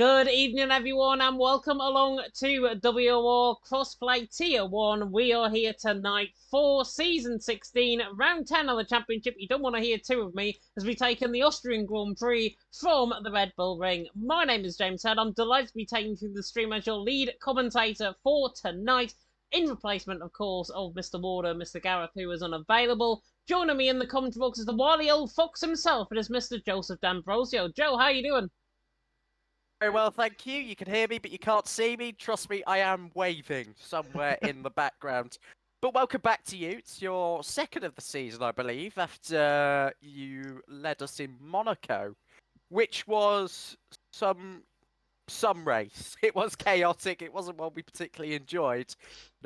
Good evening, everyone, and welcome along to WOR Crossplay Tier 1. We are here tonight for Season 16, Round 10 of the Championship. You don't want to hear two of me as we take in the Austrian Grand Prix from the Red Bull Ring. My name is James Head. I'm delighted to be taking you through the stream as your lead commentator for tonight, in replacement, of course, of Mr. Warder, Mr. Gareth, who is unavailable. Joining me in the commentary box is the wily old fox himself. It is Mr. Joseph D'Ambrosio. Joe, how you doing? Very well, thank you. You can hear me, but you can't see me. Trust me, I am waving somewhere in the background. But welcome back to you. It's your second of the season, I believe, after you led us in Monaco, which was some race. It was chaotic. It wasn't one we particularly enjoyed.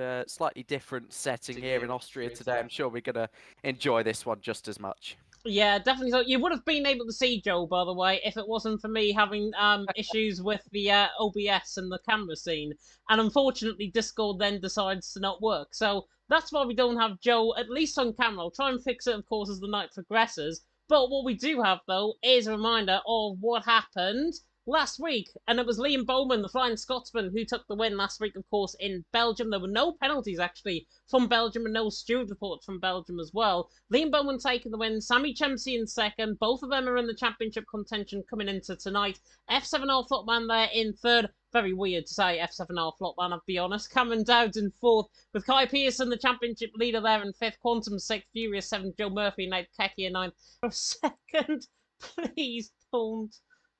A slightly different setting here in Austria today. I'm sure we're going to enjoy this one just as much. Yeah, definitely. So you would have been able to see Joe, by the way, if it wasn't for me having issues with the OBS and the camera scene. And unfortunately, Discord then decides to not work. So that's why we don't have Joe, at least on camera. I'll try and fix it, of course, as the night progresses. But what we do have, though, is a reminder of what happened last week. And it was Liam Bowman, the Flying Scotsman, who took the win last week, of course, in Belgium. There were no penalties, actually, from Belgium and no steward reports from Belgium as well. Liam Bowman taking the win, Sammy Chempsey in second. Both of them are in the championship contention coming into tonight. F7R Flopman there in third. Very weird to say F7R Flopman, I'll be honest. Cameron Dowd in fourth, with Kai Pearson, the championship leader, there in fifth. Quantum sixth, Furious seventh, Joe Murphy ninth, Keki in ninth. For a second, please don't.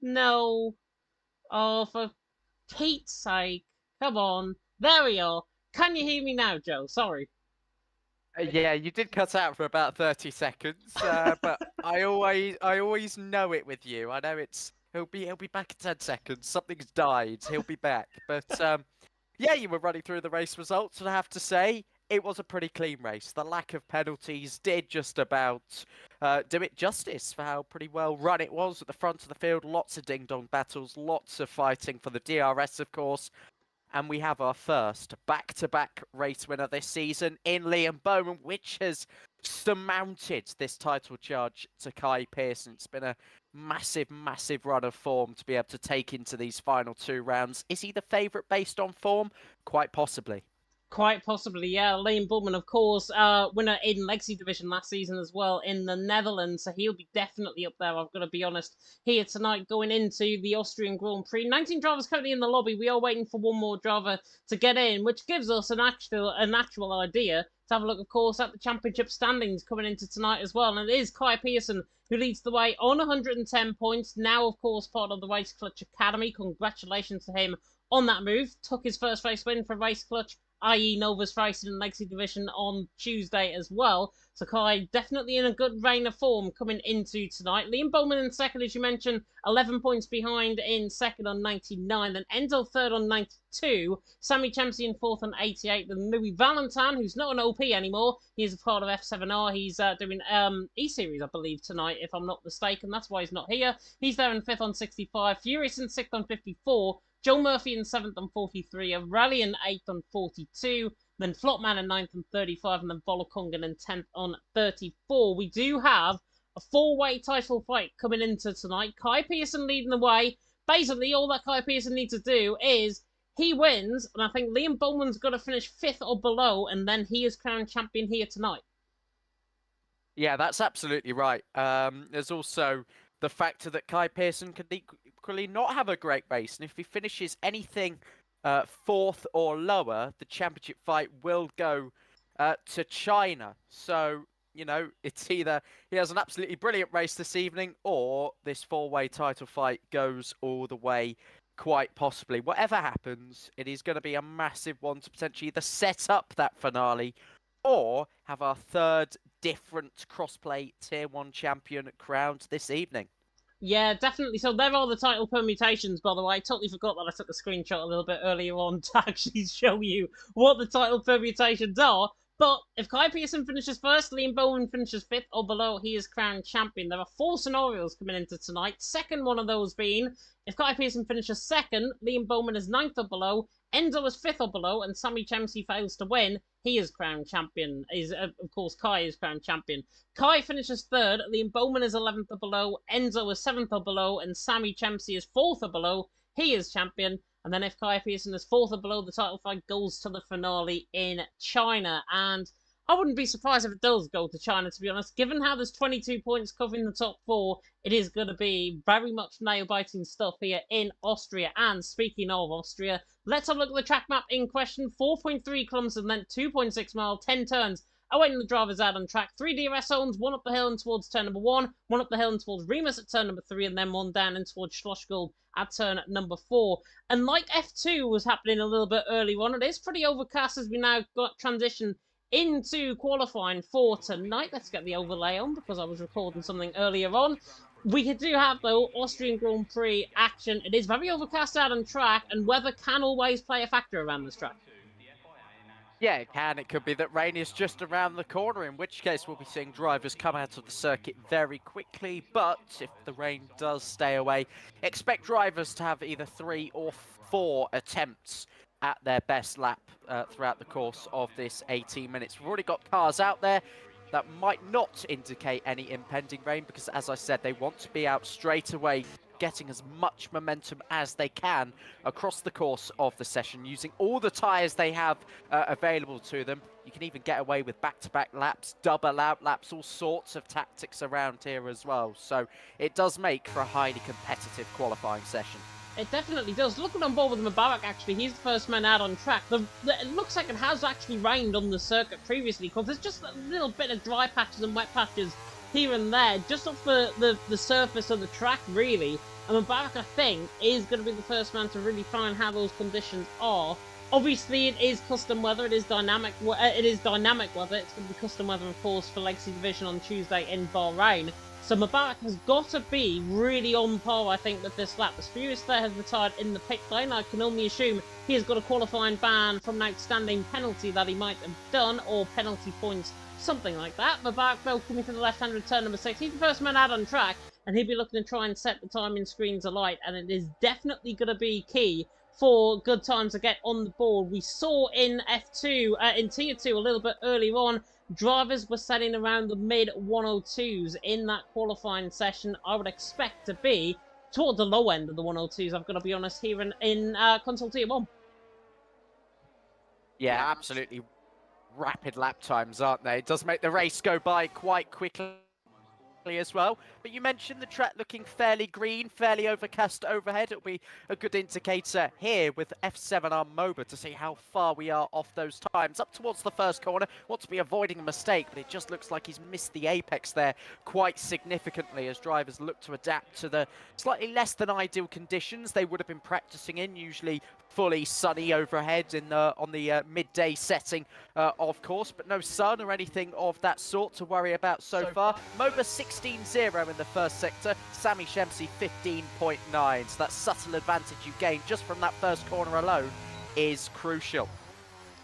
No. Oh, for Pete's sake. Come on. There we are. Can you hear me now, Joe? Sorry. Yeah, you did cut out for about 30 seconds, but I always know it with you. I know he'll be back in 10 seconds. Something's died. He'll be back. But yeah, you were running through the race results, and I have to say it was a pretty clean race. The lack of penalties did just about do it justice for how pretty well run it was at the front of the field. Lots of ding-dong battles, lots of fighting for the DRS, of course. And we have our first back-to-back race winner this season in Liam Bowman, which has surmounted this title charge to Kai Pearson. It's been a massive, massive run of form to be able to take into these final two rounds. Is he the favourite based on form? Quite possibly. Quite possibly, yeah. Liam Bowman, of course, winner in Legacy Division last season as well in the Netherlands, so he'll be definitely up there, I've got to be honest, here tonight going into the Austrian Grand Prix. 19 drivers currently in the lobby. We are waiting for one more driver to get in, which gives us an actual idea to have a look, of course, at the championship standings coming into tonight as well. And it is Kai Pearson who leads the way on 110 points, now, of course, part of the Race Clutch Academy. Congratulations to him on that move. Took his first race win for Race Clutch, i.e. Nova's racing in Legacy Division on Tuesday as well. So Kai definitely in a good reign of form coming into tonight. Liam Bowman in second, as you mentioned, 11 points behind in second on 99. Then Enzo third on 92. Sammy Chempsey in fourth on 88. Then Louis Valentin, who's not an OP anymore. He's a part of F7R. He's doing E-Series, I believe, tonight, if I'm not mistaken. That's why he's not here. He's there in fifth on 65. Furious in sixth on 54. Joe Murphy in 7th on 43, a Rally in 8th on 42, then Flopman in 9th on 35, and then Volokongan in 10th on 34. We do have a four-way title fight coming into tonight. Kai Pearson leading the way. Basically, all that Kai Pearson needs to do is he wins, and I think Liam Bowman's got to finish 5th or below, and then he is crowned champion here tonight. Yeah, that's absolutely right. There's also the factor that Kai Pearson can equally not have a great race, and if he finishes anything 4th or lower, the championship fight will go to China. So, you know, it's either he has an absolutely brilliant race this evening, or this four-way title fight goes all the way, quite possibly. Whatever happens, it is going to be a massive one to potentially either set up that finale or have our third different crossplay Tier 1 champion crowned this evening. Yeah, definitely. So there are the title permutations, by the way. I totally forgot that I took a screenshot a little bit earlier on to actually show you what the title permutations are. But if Kai Pearson finishes first, Liam Bowman finishes 5th or below, he is crowned champion. There are 4 scenarios coming into tonight. Second one of those being, if Kai Pearson finishes second, Liam Bowman is 9th or below, Enzo is 5th or below, and Sammy Chempsey fails to win, he is crowned champion. Of course, Kai is crowned champion. Kai finishes 3rd, Liam Bowman is 11th or below, Enzo is 7th or below, and Sammy Chempsey is 4th or below. he is champion. And then if Kaya Pearson is fourth or below, the title fight goes to the finale in China. And I wouldn't be surprised if it does go to China, to be honest. Given how there's 22 points covering the top four, it is going to be very much nail-biting stuff here in Austria. And speaking of Austria, let's have a look at the track map in question. 4.3 kilometers and then 2.6 miles, 10 turns. Awaiting the drivers out on track. 3 DRS zones, one up the hill and towards turn number 1, one up the hill and towards Remus at turn number 3, and then one down and towards Schlossgold at turn number 4. And like F2 was happening a little bit earlier on, it is pretty overcast as we now got transition into qualifying for tonight. Let's get the overlay on because I was recording something earlier on. We do have, though, Austrian Grand Prix action. It is very overcast out on track, and weather can always play a factor around this track. Yeah, it can. It could be that rain is just around the corner, in which case we'll be seeing drivers come out of the circuit very quickly. But if the rain does stay away, expect drivers to have either 3 or 4 attempts at their best lap throughout the course of this 18 minutes. We've already got cars out there that might not indicate any impending rain because, as I said, they want to be out straight away, getting as much momentum as they can across the course of the session, using all the tyres they have available to them. You can even get away with back-to-back laps, double out laps, all sorts of tactics around here as well. So it does make for a highly competitive qualifying session. It definitely does. Looking on board with Mubarak, actually, he's the first man out on track. It looks like it has actually rained on the circuit previously, because there's just a little bit of dry patches and wet patches here and there, just off the surface of the track, really. And Mubarak, I think, is going to be the first man to really find how those conditions are. Obviously, it is custom weather. It is dynamic weather. It's going to be custom weather, of course, for Legacy Division on Tuesday in Bahrain. So Mubarak has got to be really on par, I think, with this lap. The Spurious there has retired in the pit lane. I can only assume he has got a qualifying ban from an outstanding penalty that he might have done, or penalty points, something like that. Mubarak, though, coming to the left-hand return number 6. He's the first man out on track, and he'll be looking to try and set the timing screens alight, and it is definitely going to be key for good times to get on the board. We saw in F2, in Tier 2 a little bit earlier on, drivers were setting around the mid-102s in that qualifying session. I would expect to be toward the low end of the 102s, I've got to be honest, here in Console Tier 1. Yeah, absolutely rapid lap times, aren't they? It does make the race go by quite quickly as well. But you mentioned the track looking fairly green, fairly overcast overhead. It'll be a good indicator here with F7 on MOBA to see how far we are off those times. Up towards the first corner, want to be avoiding a mistake, but it just looks like he's missed the apex there quite significantly as drivers look to adapt to the slightly less than ideal conditions they would have been practicing in, usually fully sunny overhead on the midday setting, of course, but no sun or anything of that sort to worry about so far. MOBA 16-0 in the first sector, Sami Shemsi 15.9. So that subtle advantage you gain just from that first corner alone is crucial.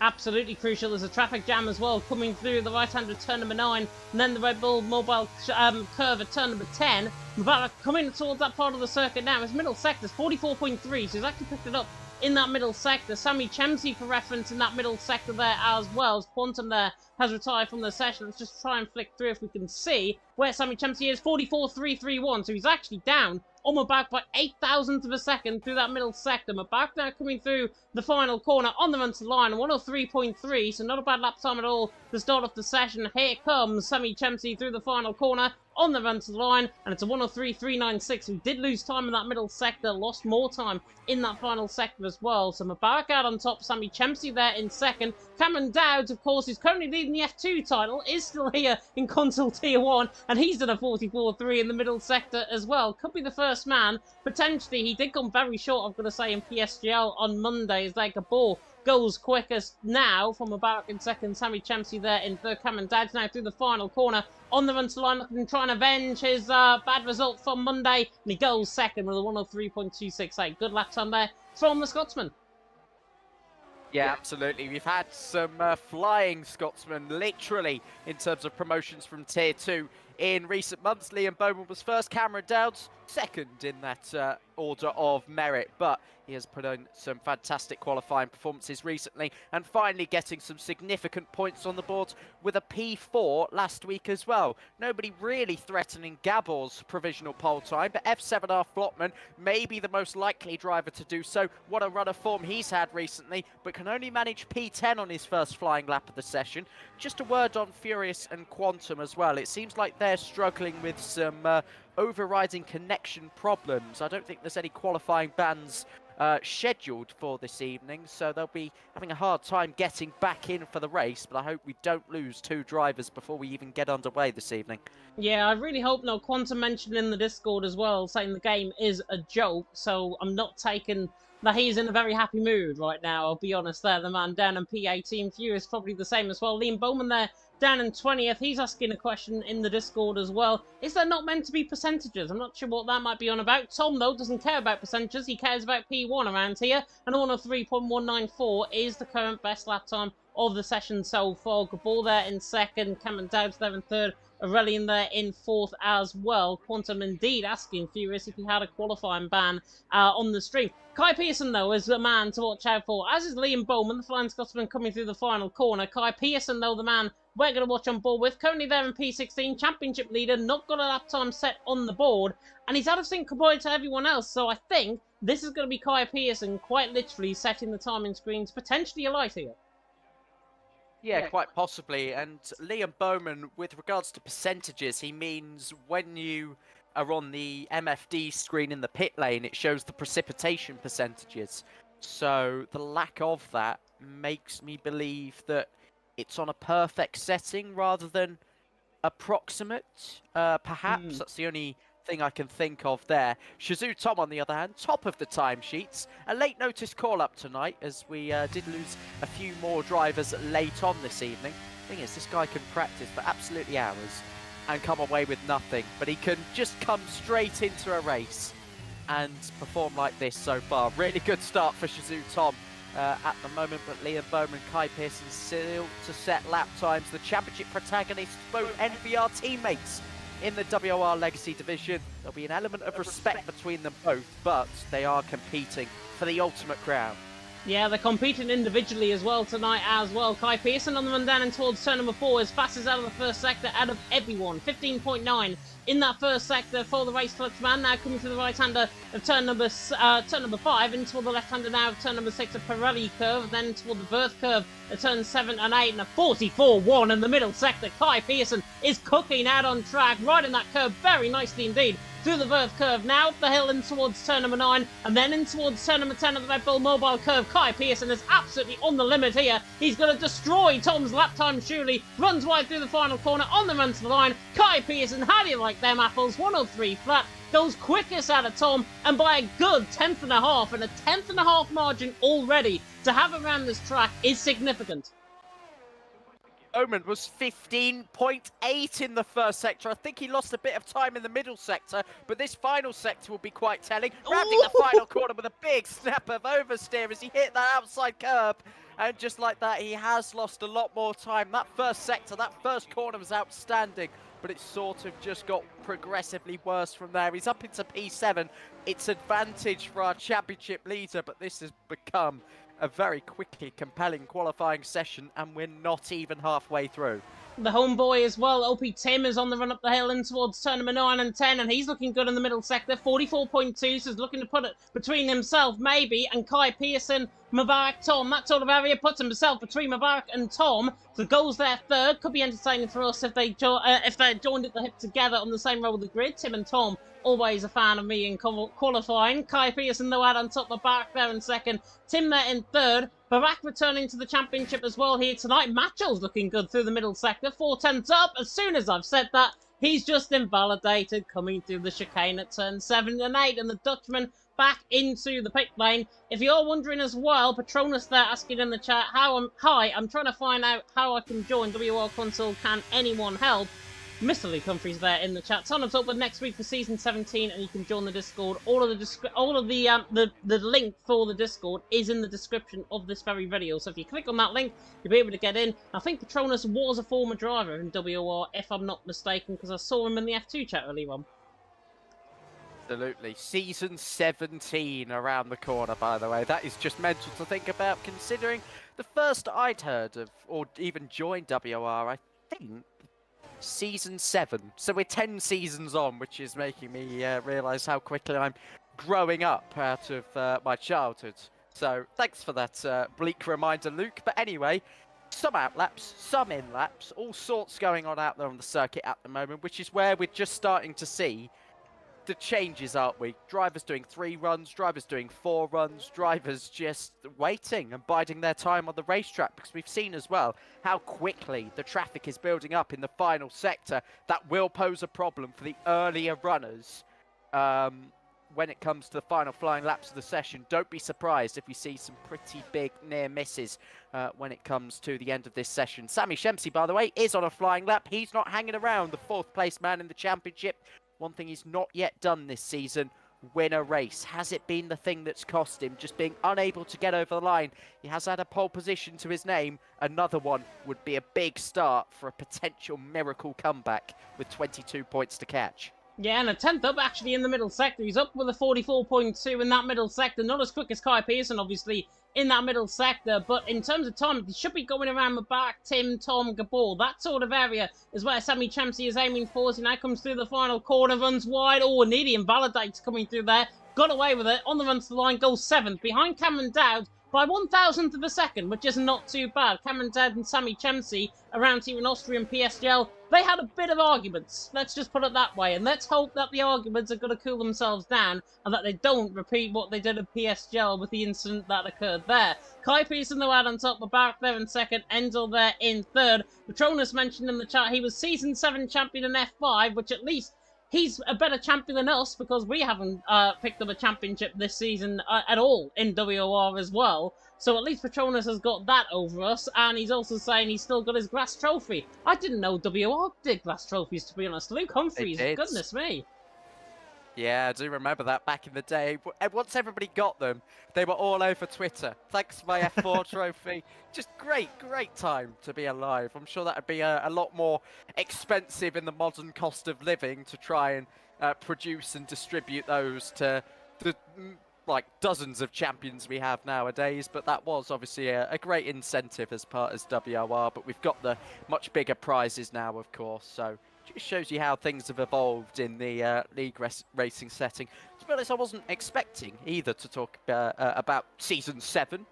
Absolutely crucial. There's a traffic jam as well coming through the right-hand at turn number 9, and then the Red Bull Mobile curve at turn number 10. Mubarak coming towards that part of the circuit now. His middle sector is 44.3, so he's actually picked it up in that middle sector. Sami Chemsi, for reference, in that middle sector there as well. As Quantum there has retired from the session. Let's just try and flick through if we can see where Sami Chemsi is. 44.331, so he's actually down on Mubarak by 0.08 of a second through that middle sector. Mubarak now coming through the final corner on the run to the line, 103.3, so not a bad lap time at all to start off the session. Here comes Sami Chemsi through the final corner on the run to the line, and it's a 103.396. We did lose time in that middle sector, lost more time in that final sector as well. So Mubarak out on top, Sami Chemsi there in second. Cameron Dowds, of course, who's currently leading the F2 title, is still here in Console Tier 1, and he's done a 44.3 in the middle sector as well. Could be the first man. Potentially, he did come very short, I've got to say, in PSGL on Monday, as like a ball goes quickest now from Mubarak in second, Sami Chemsi there in third. Cameron Dowds now through the final corner on the run to the line, looking to try and avenge his bad result from Monday, and he goes second with a 103.268. Good lap time there from the Scotsman. Yeah, absolutely. We've had some flying Scotsmen, literally, in terms of promotions from Tier 2 in recent months. Liam Bowman was first, Cameron Dowds second in that order of merit, but he has put in some fantastic qualifying performances recently and finally getting some significant points on the board with a P4 last week as well. Nobody really threatening Gabor's provisional pole time, but F7R Flotman may be the most likely driver to do so. What a run of form he's had recently, but can only manage P10 on his first flying lap of the session. Just a word on Furious and Quantum as well. It seems like they're struggling with some overriding connection problems. I don't think there's any qualifying bans scheduled for this evening, so they'll be having a hard time getting back in for the race, but I hope we don't lose 2 drivers before we even get underway this evening. Yeah, I really hope not. Quantum mentioned in the Discord as well, saying the game is a joke, so I'm not taking that he's in a very happy mood right now. I'll be honest there. The man down in P18, Furious probably the same as well. Liam Bowman there down in 20th. He's asking a question in the Discord as well. Is there not meant to be percentages? I'm not sure what that might be on about. Tom, though, doesn't care about percentages. He cares about P1 around here. And 103.194 is the current best lap time of the session so far. Gabor there in second. Cameron Dowds there in third. Aurelian there in fourth as well. Quantum indeed asking Furious if he had a qualifying ban on the stream. Kai Pearson, though, is the man to watch out for, as is Liam Bowman, the Flying Scotsman, coming through the final corner. Kai Pearson, though, the man we're going to watch on board with. Currently there in P16, championship leader, not got a lap time set on the board, and he's out of sync compared to everyone else, so I think this is going to be Kai Pearson quite literally setting the timing screens, potentially alight here. Yeah, quite possibly. And Liam Bowman, with regards to percentages, he means when you are on the MFD screen in the pit lane, it shows the precipitation percentages. So the lack of that makes me believe that it's on a perfect setting rather than approximate, perhaps. That's the only thing I can think of there. Shazoo Tom, on the other hand, top of the timesheets. A late notice call-up tonight, as we did lose a few more drivers late on this evening. Thing is, this guy can practice for absolutely hours and come away with nothing, but he can just come straight into a race and perform like this so far. Really good start for Shazoo Tom at the moment, but Liam Bowman, Kai Pearson still to set lap times. The championship protagonists, both NVR teammates in the WOR Legacy Division. There'll be an element of respect between them both, but they are competing for the ultimate crown. Yeah, they're competing individually as well tonight as well. Kai Pearson on the run down and towards turn number 4 is fastest out of the first sector out of everyone. 15.9 in that first sector for the race clutch man. Now coming to the right-hander of turn number 5 and toward the left-hander now of turn number 6 of Pirelli curve, then toward the Verth curve at turn 7 and 8 and a 44.1 in the middle sector. Kai Pearson is cooking out on track, right in that curve very nicely indeed. Through the Verth curve, now up the hill in towards turn number 9, and then in towards turn number 10 of the Red Bull Mobile curve. Kai Pearson is absolutely on the limit here. He's going to destroy Tom's lap time surely. Runs wide through the final corner on the run to the line. Kai Pearson, how do you like them apples? 103 flat. Goes quickest out of Tom, and by a good 10th and a half, and a 10th and a half margin already to have around this track is significant. Bowman was 15.8 in the first sector. I think he lost a bit of time in the middle sector, but this final sector will be quite telling. Rounding the final corner with a big snap of oversteer as he hit that outside curb. And just like that, he has lost a lot more time. That first sector, that first corner was outstanding, but it sort of just got progressively worse from there. He's up into P7. It's advantage for our championship leader, but this has become a very quickly compelling qualifying session, and we're not even halfway through. The homeboy as well, OP Tim, is on the run up the hill in towards turn number 9 and 10, and he's looking good in the middle sector. 44.2, so he's looking to put it between himself, maybe, and Kai Pearson, Mubarak, Tom. That sort of area puts himself between Mubarak and Tom. So goes there third. Could be entertaining for us if they joined at the hip together on the same row of the grid. Tim and Tom, always a fan of me in qualifying. Kai Pearson, though, out on top. Mubarak there in second. Tim there in third. Barak returning to the championship as well here tonight. Macho's looking good through the middle sector. 4/10 up. As soon as I've said that, he's just invalidated coming through the chicane at turn 7 and 8. And the Dutchman back into the pit lane. If you're wondering as well, Patronus there asking in the chat, hi, I'm trying to find out how I can join WR Console. Can anyone help? Mr. Luke Humphries there in the chat. Sign up with next week for season 17, and you can join the Discord. All of the link for the Discord is in the description of this very video. So if you click on that link, you'll be able to get in. I think Patronus was a former driver in WOR, if I'm not mistaken, because I saw him in the F2 chat earlier on. Absolutely. Season 17 around the corner, by the way. That is just mental to think about, considering the first I'd heard of, or even joined WOR, I think, Season 7. So we're 10 seasons on, which is making me realise how quickly I'm growing up out of my childhood. So thanks for that bleak reminder, Luke. But anyway, some outlaps, some in-laps, all sorts going on out there on the circuit at the moment, which is where we're just starting to see the changes, aren't we? Drivers doing 3 runs, drivers doing 4 runs, drivers just waiting and biding their time on the racetrack, because we've seen as well how quickly the traffic is building up in the final sector. That will pose a problem for the earlier runners when it comes to the final flying laps of the session. Don't be surprised if we see some pretty big near misses when it comes to the end of this session. Sammy Shemsi, by the way, is on a flying lap. He's not hanging around, the 4th place man in the championship. One thing he's not yet done this season, win a race. Has it been the thing that's cost him? Just being unable to get over the line. He has had a pole position to his name. Another one would be a big start for a potential miracle comeback with 22 points to catch. Yeah, and a 10th up actually in the middle sector. He's up with a 44.2 in that middle sector. Not as quick as Kai Pearson, obviously, in that middle sector. But in terms of time, he should be going around the back, Tim, Tom, Gabor. That sort of area is where Sammy Champsey is aiming for. As he now comes through the final corner, runs wide. Oh, nearly invalidates coming through there. Got away with it. On the run to the line, goes 7th. Behind Cameron Dowd by 1,000th of a second, which is not too bad. Cameron Dowd and Sammy Champsey around here in Austria and PSGL, they had a bit of arguments. Let's just put it that way. And let's hope that the arguments are going to cool themselves down and that they don't repeat what they did at PSGL with the incident that occurred there. Kai Pearson, though, out on top, Barak there in 2nd, Endel there in 3rd. Patronus mentioned in the chat he was Season 7 champion in F5, which at least he's a better champion than us, because we haven't picked up a championship this season at all in WOR as well. So at least Patronus has got that over us, and he's also saying he's still got his glass trophy. I didn't know WOR did glass trophies, to be honest. Luke Humphries, goodness me. Yeah, I do remember that back in the day. Once everybody got them, they were all over Twitter. Thanks for my F4 trophy. Just great time to be alive. I'm sure that would be a lot more expensive in the modern cost of living to try and produce and distribute those to the like dozens of champions we have nowadays. But that was obviously a great incentive as part as WOR. But we've got the much bigger prizes now, of course. So it shows you how things have evolved in the league racing setting. To be honest, I wasn't expecting either to talk about Season 7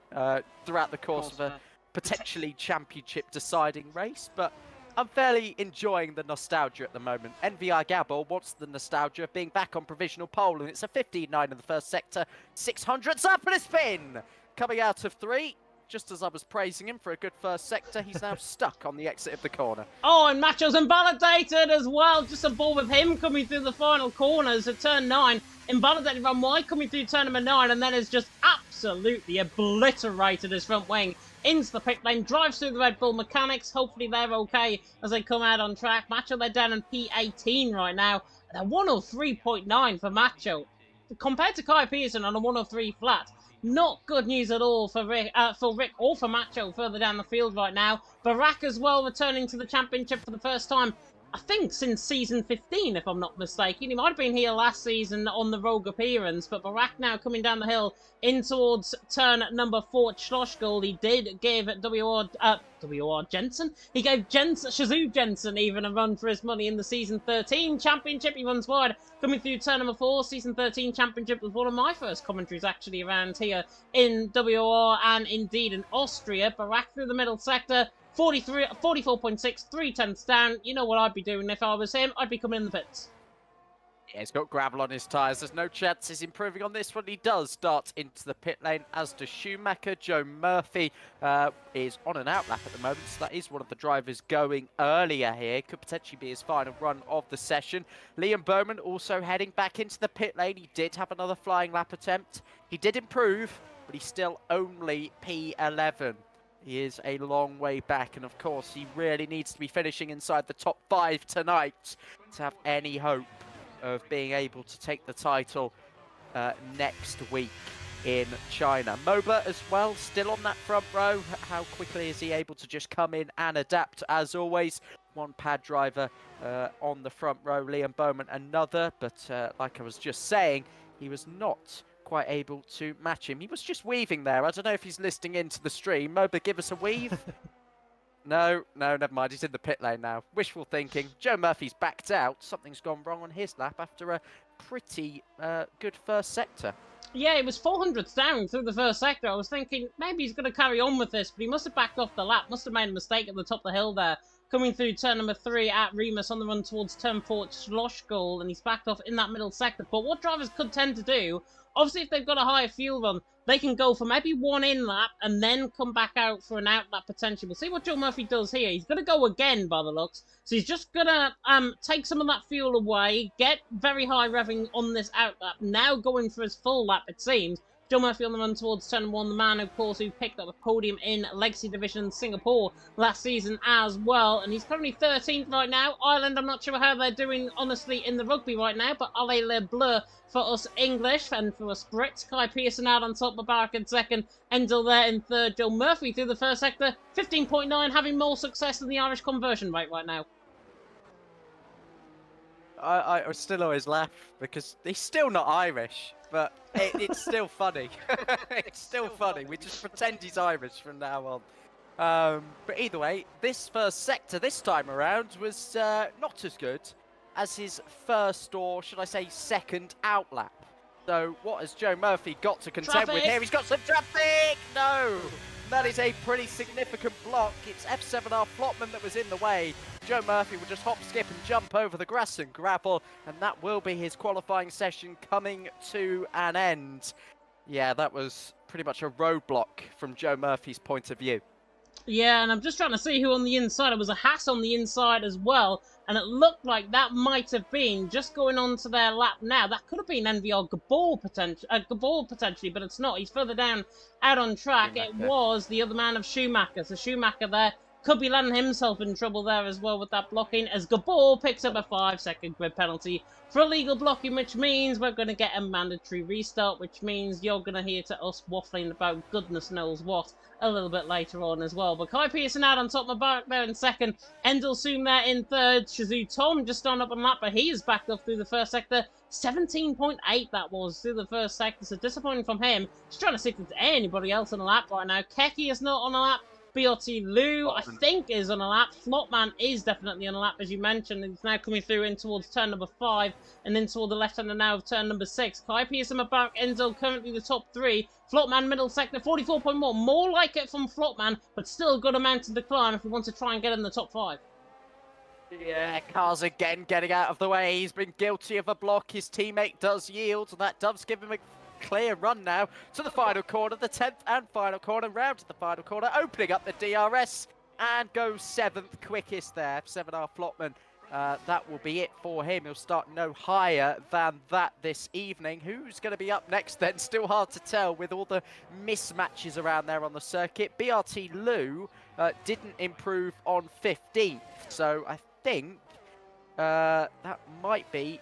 throughout the course of a potentially championship deciding race, but I'm fairly enjoying the nostalgia at the moment. NVI Gabor wants the nostalgia of being back on provisional pole, and it's a 15.9 in the first sector, 600s up and a spin! Coming out of 3. Just as I was praising him for a good first sector, he's now stuck on the exit of the corner. Oh, and Macho's invalidated as well. Just a ball with him coming through the final corners at turn 9. Invalidated run wide coming through turn number 9, and then is just absolutely obliterated his front wing into the pit lane. Drives through the Red Bull mechanics. Hopefully they're okay as they come out on track. Macho, they're down in P18 right now. They're 103.9 for Macho. Compared to Kai Pearson on a 103 flat. Not good news at all for Rick or for Macho further down the field right now. Barak as well returning to the championship for the first time, I think, since season 15, if I'm not mistaken. He might have been here last season on the rogue appearance, but Barak now coming down the hill in towards turn number 4 at Schlossgold. He did give WOR Jensen? He gave Shazoo Jensen even a run for his money in the season 13 championship. He runs wide coming through turn number 4. Season 13 championship was one of my first commentaries actually around here in WOR and indeed in Austria. Barak through the middle sector. 44.6, 3/10 down. You know what I'd be doing if I was him? I'd be coming in the pits. Yeah, he's got gravel on his tyres. There's no chance he's improving on this one. He does start into the pit lane, as does Schumacher. Joe Murphy is on an outlap at the moment, so that is one of the drivers going earlier here. Could potentially be his final run of the session. Liam Bowman also heading back into the pit lane. He did have another flying lap attempt. He did improve, but he's still only P11. He is a long way back, and of course, he really needs to be finishing inside the top 5 tonight to have any hope of being able to take the title next week in China. Moba as well, still on that front row. How quickly is he able to just come in and adapt? As always, one pad driver on the front row, Liam Bowman another, but like I was just saying, he was not quite able to match him. He was just weaving there. I don't know if he's listening into the stream. Moba, give us a weave. No, never mind. He's in the pit lane now. Wishful thinking. Joe Murphy's backed out. Something's gone wrong on his lap after a pretty good first sector. Yeah, it was 400s down through the first sector. I was thinking maybe he's going to carry on with this, but he must have backed off the lap. Must have made a mistake at the top of the hill there. Coming through turn number 3 at Remus on the run towards turn 4 Schloss Goal, and he's backed off in that middle sector. But what drivers could tend to do, obviously if they've got a higher fuel run, they can go for maybe one in lap and then come back out for an out lap potentially. We'll see what Joe Murphy does here. He's going to go again by the looks. So he's just going to take some of that fuel away, get very high revving on this out lap. Now going for his full lap, it seems. Joe Murphy on the run towards turn 1, the man, of course, who picked up a podium in Legacy Division Singapore last season as well. And he's currently 13th right now. Ireland, I'm not sure how they're doing, honestly, in the rugby right now, but allez le bleu for us English and for us Brits. Kai Pearson out on top, Mubarak in second, Endel there in third. Joe Murphy through the first sector, 15.9, having more success than the Irish conversion rate right now. I still always laugh because he's still not Irish, but it's still funny. It's still funny. We just pretend he's Irish from now on. But either way, this first sector this time around was not as good as his first, or should I say second, out lap. So what has Joe Murphy got to contend with here? He's got some traffic! No! That is a pretty significant block. It's F7R Flotman that was in the way. Joe Murphy will just hop, skip and jump over the grass and gravel, and that will be his qualifying session coming to an end. Yeah, that was pretty much a roadblock from Joe Murphy's point of view. Yeah, and I'm just trying to see who on the inside. It was a Haas on the inside as well, and it looked like that might have been just going on to their lap now. That could have been NVR Gabor potentially, but it's not. He's further down out on track. Schumacher. It was the other man of Schumacher. So Schumacher there could be landing himself in trouble there as well with that blocking, as Gabor picks up a 5-second grid penalty for illegal blocking, which means we're going to get a mandatory restart, which means you're going to hear to us waffling about goodness knows what a little bit later on as well. But Kai Pearson out on top, Mubarak there in second, Endel Soon there in third, Shazoo Tom just on up on lap, but he is backed off through the first sector. 17.8 that was through the first sector, so disappointing from him. Just trying to see if there's anybody else on a lap right now. Keki is not on a lap. BRT Lou, I think, is on a lap. Flopman is definitely on a lap, as you mentioned. He's now coming through in towards turn number 5 and then toward the left-hander now of turn number 6. Kai Pearson about Enzo, currently the top 3. Flopman, middle sector, 44.1. More like it from Flopman, but still a good amount to decline if we want to try and get in the top 5. Yeah, Cars again getting out of the way. He's been guilty of a block. His teammate does yield, and that does give him a clear run now to the final corner, the 10th and final corner, round to the final corner, opening up the DRS and goes 7th quickest there. 7R Flotman, that will be it for him. He'll start no higher than that this evening. Who's going to be up next then? Still hard to tell with all the mismatches around there on the circuit. BRT Lou didn't improve on 15th, so I think that might be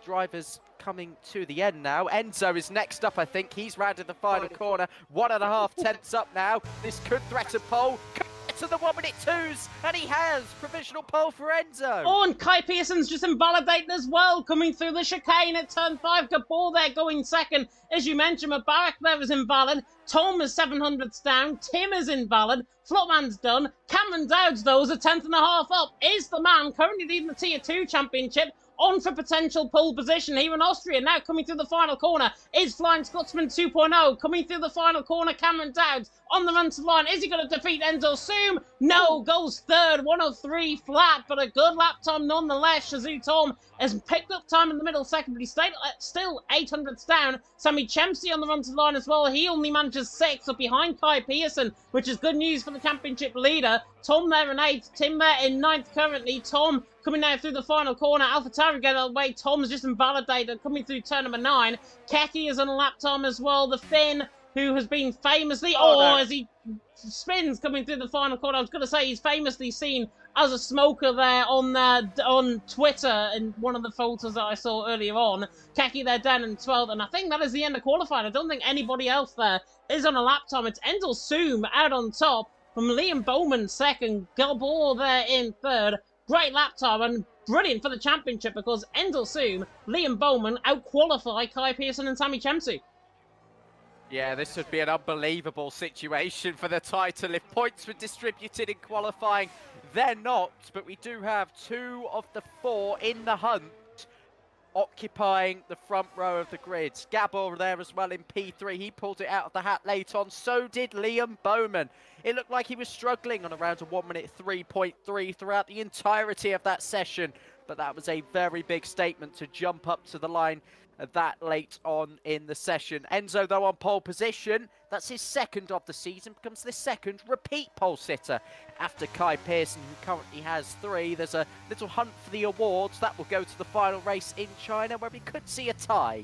drivers coming to the end now. Enzo is next up, I think. He's rounded the final corner. 1.5 tenths up now. This could threaten pole. Could get to the 1 minute 2s, and he has provisional pole for Enzo. Oh, and Kai Pearson's just invalidating as well, coming through the chicane at turn 5. Gabor there going second. As you mentioned, Mubarak there is invalid. Tom is 700ths down. Tim is invalid. Flopman's done. Cameron Dowds, though, is a 10.5 up. Is the man currently leading the Tier 2 championship. On for potential pole position here in Austria. Now coming through the final corner is Flying Scotsman 2.0. Coming through the final corner, Cameron Dowds on the run to the line. Is he going to defeat Enzo Soom? No, goes third. 1:03 flat, but a good lap time nonetheless. Shazoo Tom has picked up time in the middle second, but he's still 800ths down. Sammy Chempsey on the run to the line as well. He only manages 6 up behind Kai Pearson, which is good news for the championship leader. Tom there in 8th, Tim there in 9th currently. Tom coming now through the final corner. AlphaTauri get out of the way. Tom's just invalidated coming through turn number 9. Keki is on a lap time as well. The Finn who has been famously, no. as he spins coming through the final corner. I was going to say he's famously seen as a smoker there on Twitter in one of the photos that I saw earlier on. Keki there down in 12th, and I think that is the end of qualifying. I don't think anybody else there is on a lap time. It's Endel Soom out on top from Liam Bowman second, Gabor there in third. Great lap time and brilliant for the championship because Endel Soom, Liam Bowman out-qualify Kai Pearson and Sammy Chemsey. Yeah, this would be an unbelievable situation for the title if points were distributed in qualifying. They're not, but we do have 2 of the 4 in the hunt occupying the front row of the grid. Gabor there as well in P3. He pulled it out of the hat late on. So did Liam Bowman. It looked like he was struggling on around a 1 minute 3.3 throughout the entirety of that session. But that was a very big statement to jump up to the line that late on in the session. Enzo, though, on pole position. That's his second of the season. Becomes the second repeat pole sitter after Kai Pearson, who currently has 3. There's a little hunt for the awards. That will go to the final race in China, where we could see a tie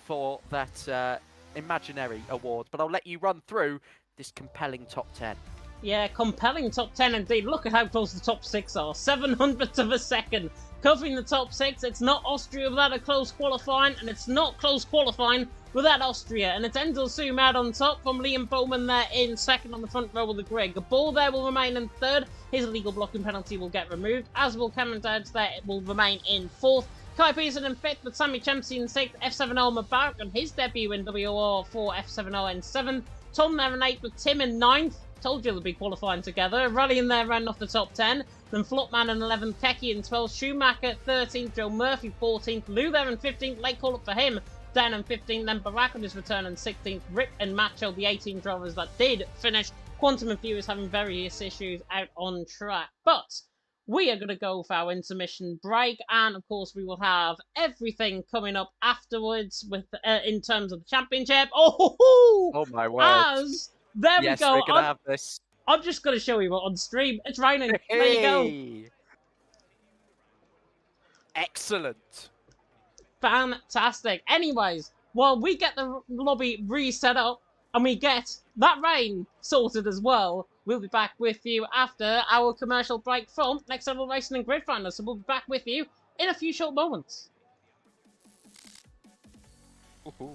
for that imaginary award. But I'll let you run through this compelling top 10. Yeah, compelling top 10 indeed. Look at how close the top 6 are. 700ths of a second covering the top 6. It's not Austria without a close qualifying, and it's not close qualifying without Austria. And it's Endel Soom out on top from Liam Bowman there in second on the front row of the grid. Gabor there will remain in third. His illegal blocking penalty will get removed, as will Cameron Dowds there. It will remain in fourth. Kai Pearson in fifth, with Sammy Chemsey in sixth. F7O Mubarak on his debut in WOR for F7O in seventh. Tom there in eighth with Tim in ninth. Told you they'll be qualifying together. Rally in there, ran off the top 10. Then Flopman in 11th, Keki in 12th, Schumacher 13th, Joe Murphy 14th, Lou there in 15th, late call up for him, down in 15th, then Barak on his return in 16th, Rick and Macho, the 18 drivers that did finish. Quantum and Furious having various issues out on track. But we are going to go for our intermission break, and of course we will have everything coming up afterwards with in terms of the championship. Oh my word. There yes, we go. We're going to have this. I'm just going to show you on stream. It's raining. There you go. Excellent. Fantastic. Anyways, while we get the lobby reset up and we get that rain sorted as well, we'll be back with you after our commercial break from Next Level Racing and Grid Finder. So we'll be back with you in a few short moments. Ooh.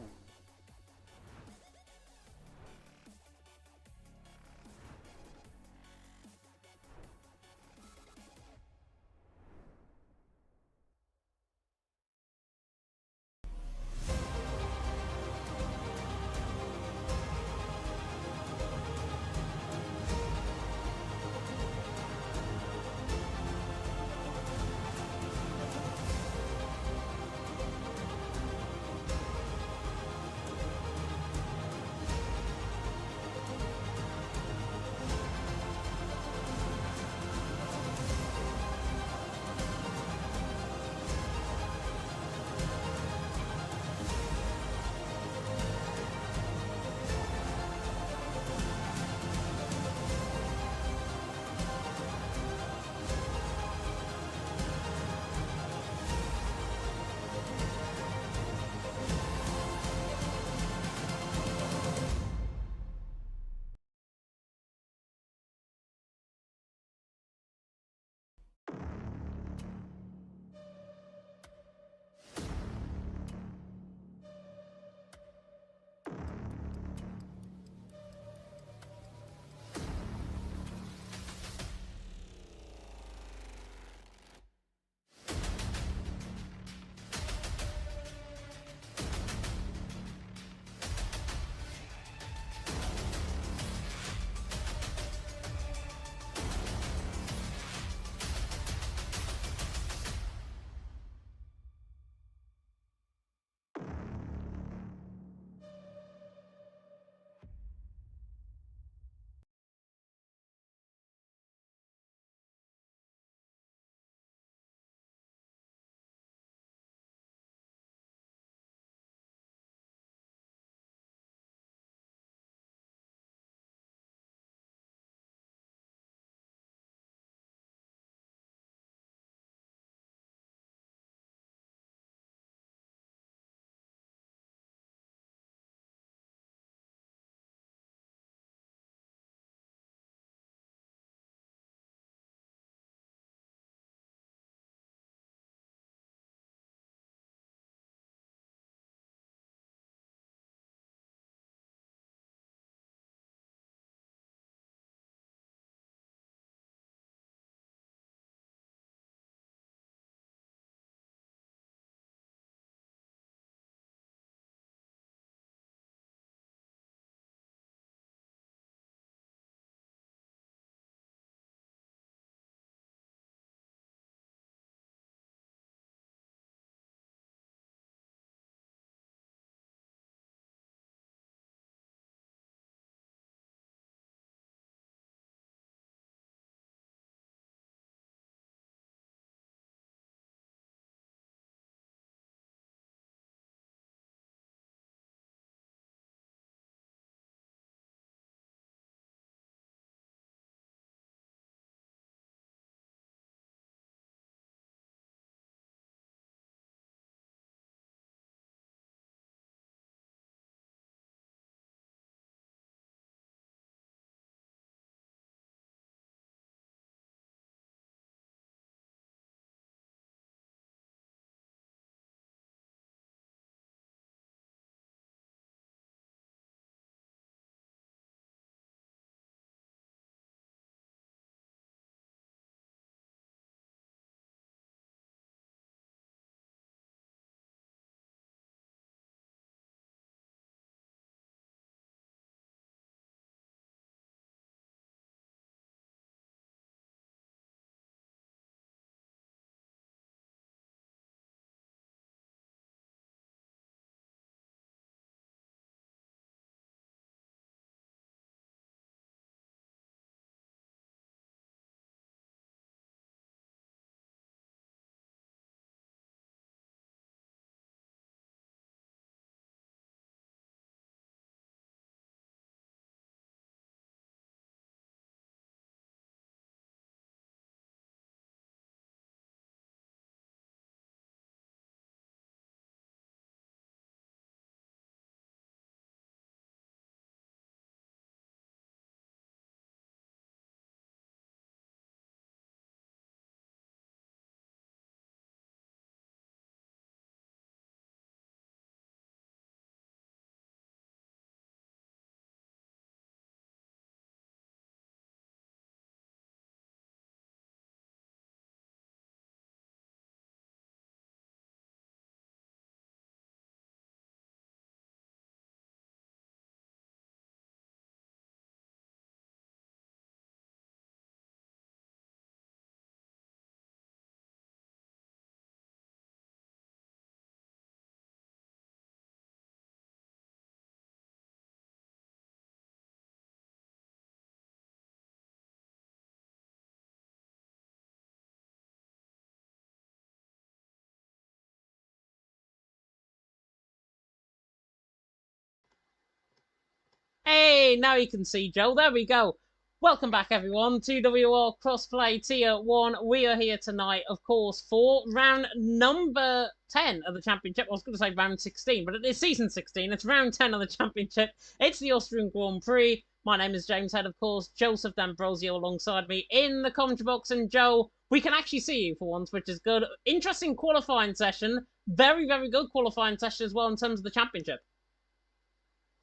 Hey, now you can see Joe. There we go. Welcome back, everyone, to WOR Crossplay Tier 1. We are here tonight, of course, for round number 10 of the Championship. I was going to say round 16, but it is season 16. It's round 10 of the Championship. It's the Austrian Grand Prix. My name is James Head, of course. Joseph D'Ambrosio alongside me in the commentary box. And Joe, we can actually see you for once, which is good. Interesting qualifying session. Very, very good qualifying session as well in terms of the Championship.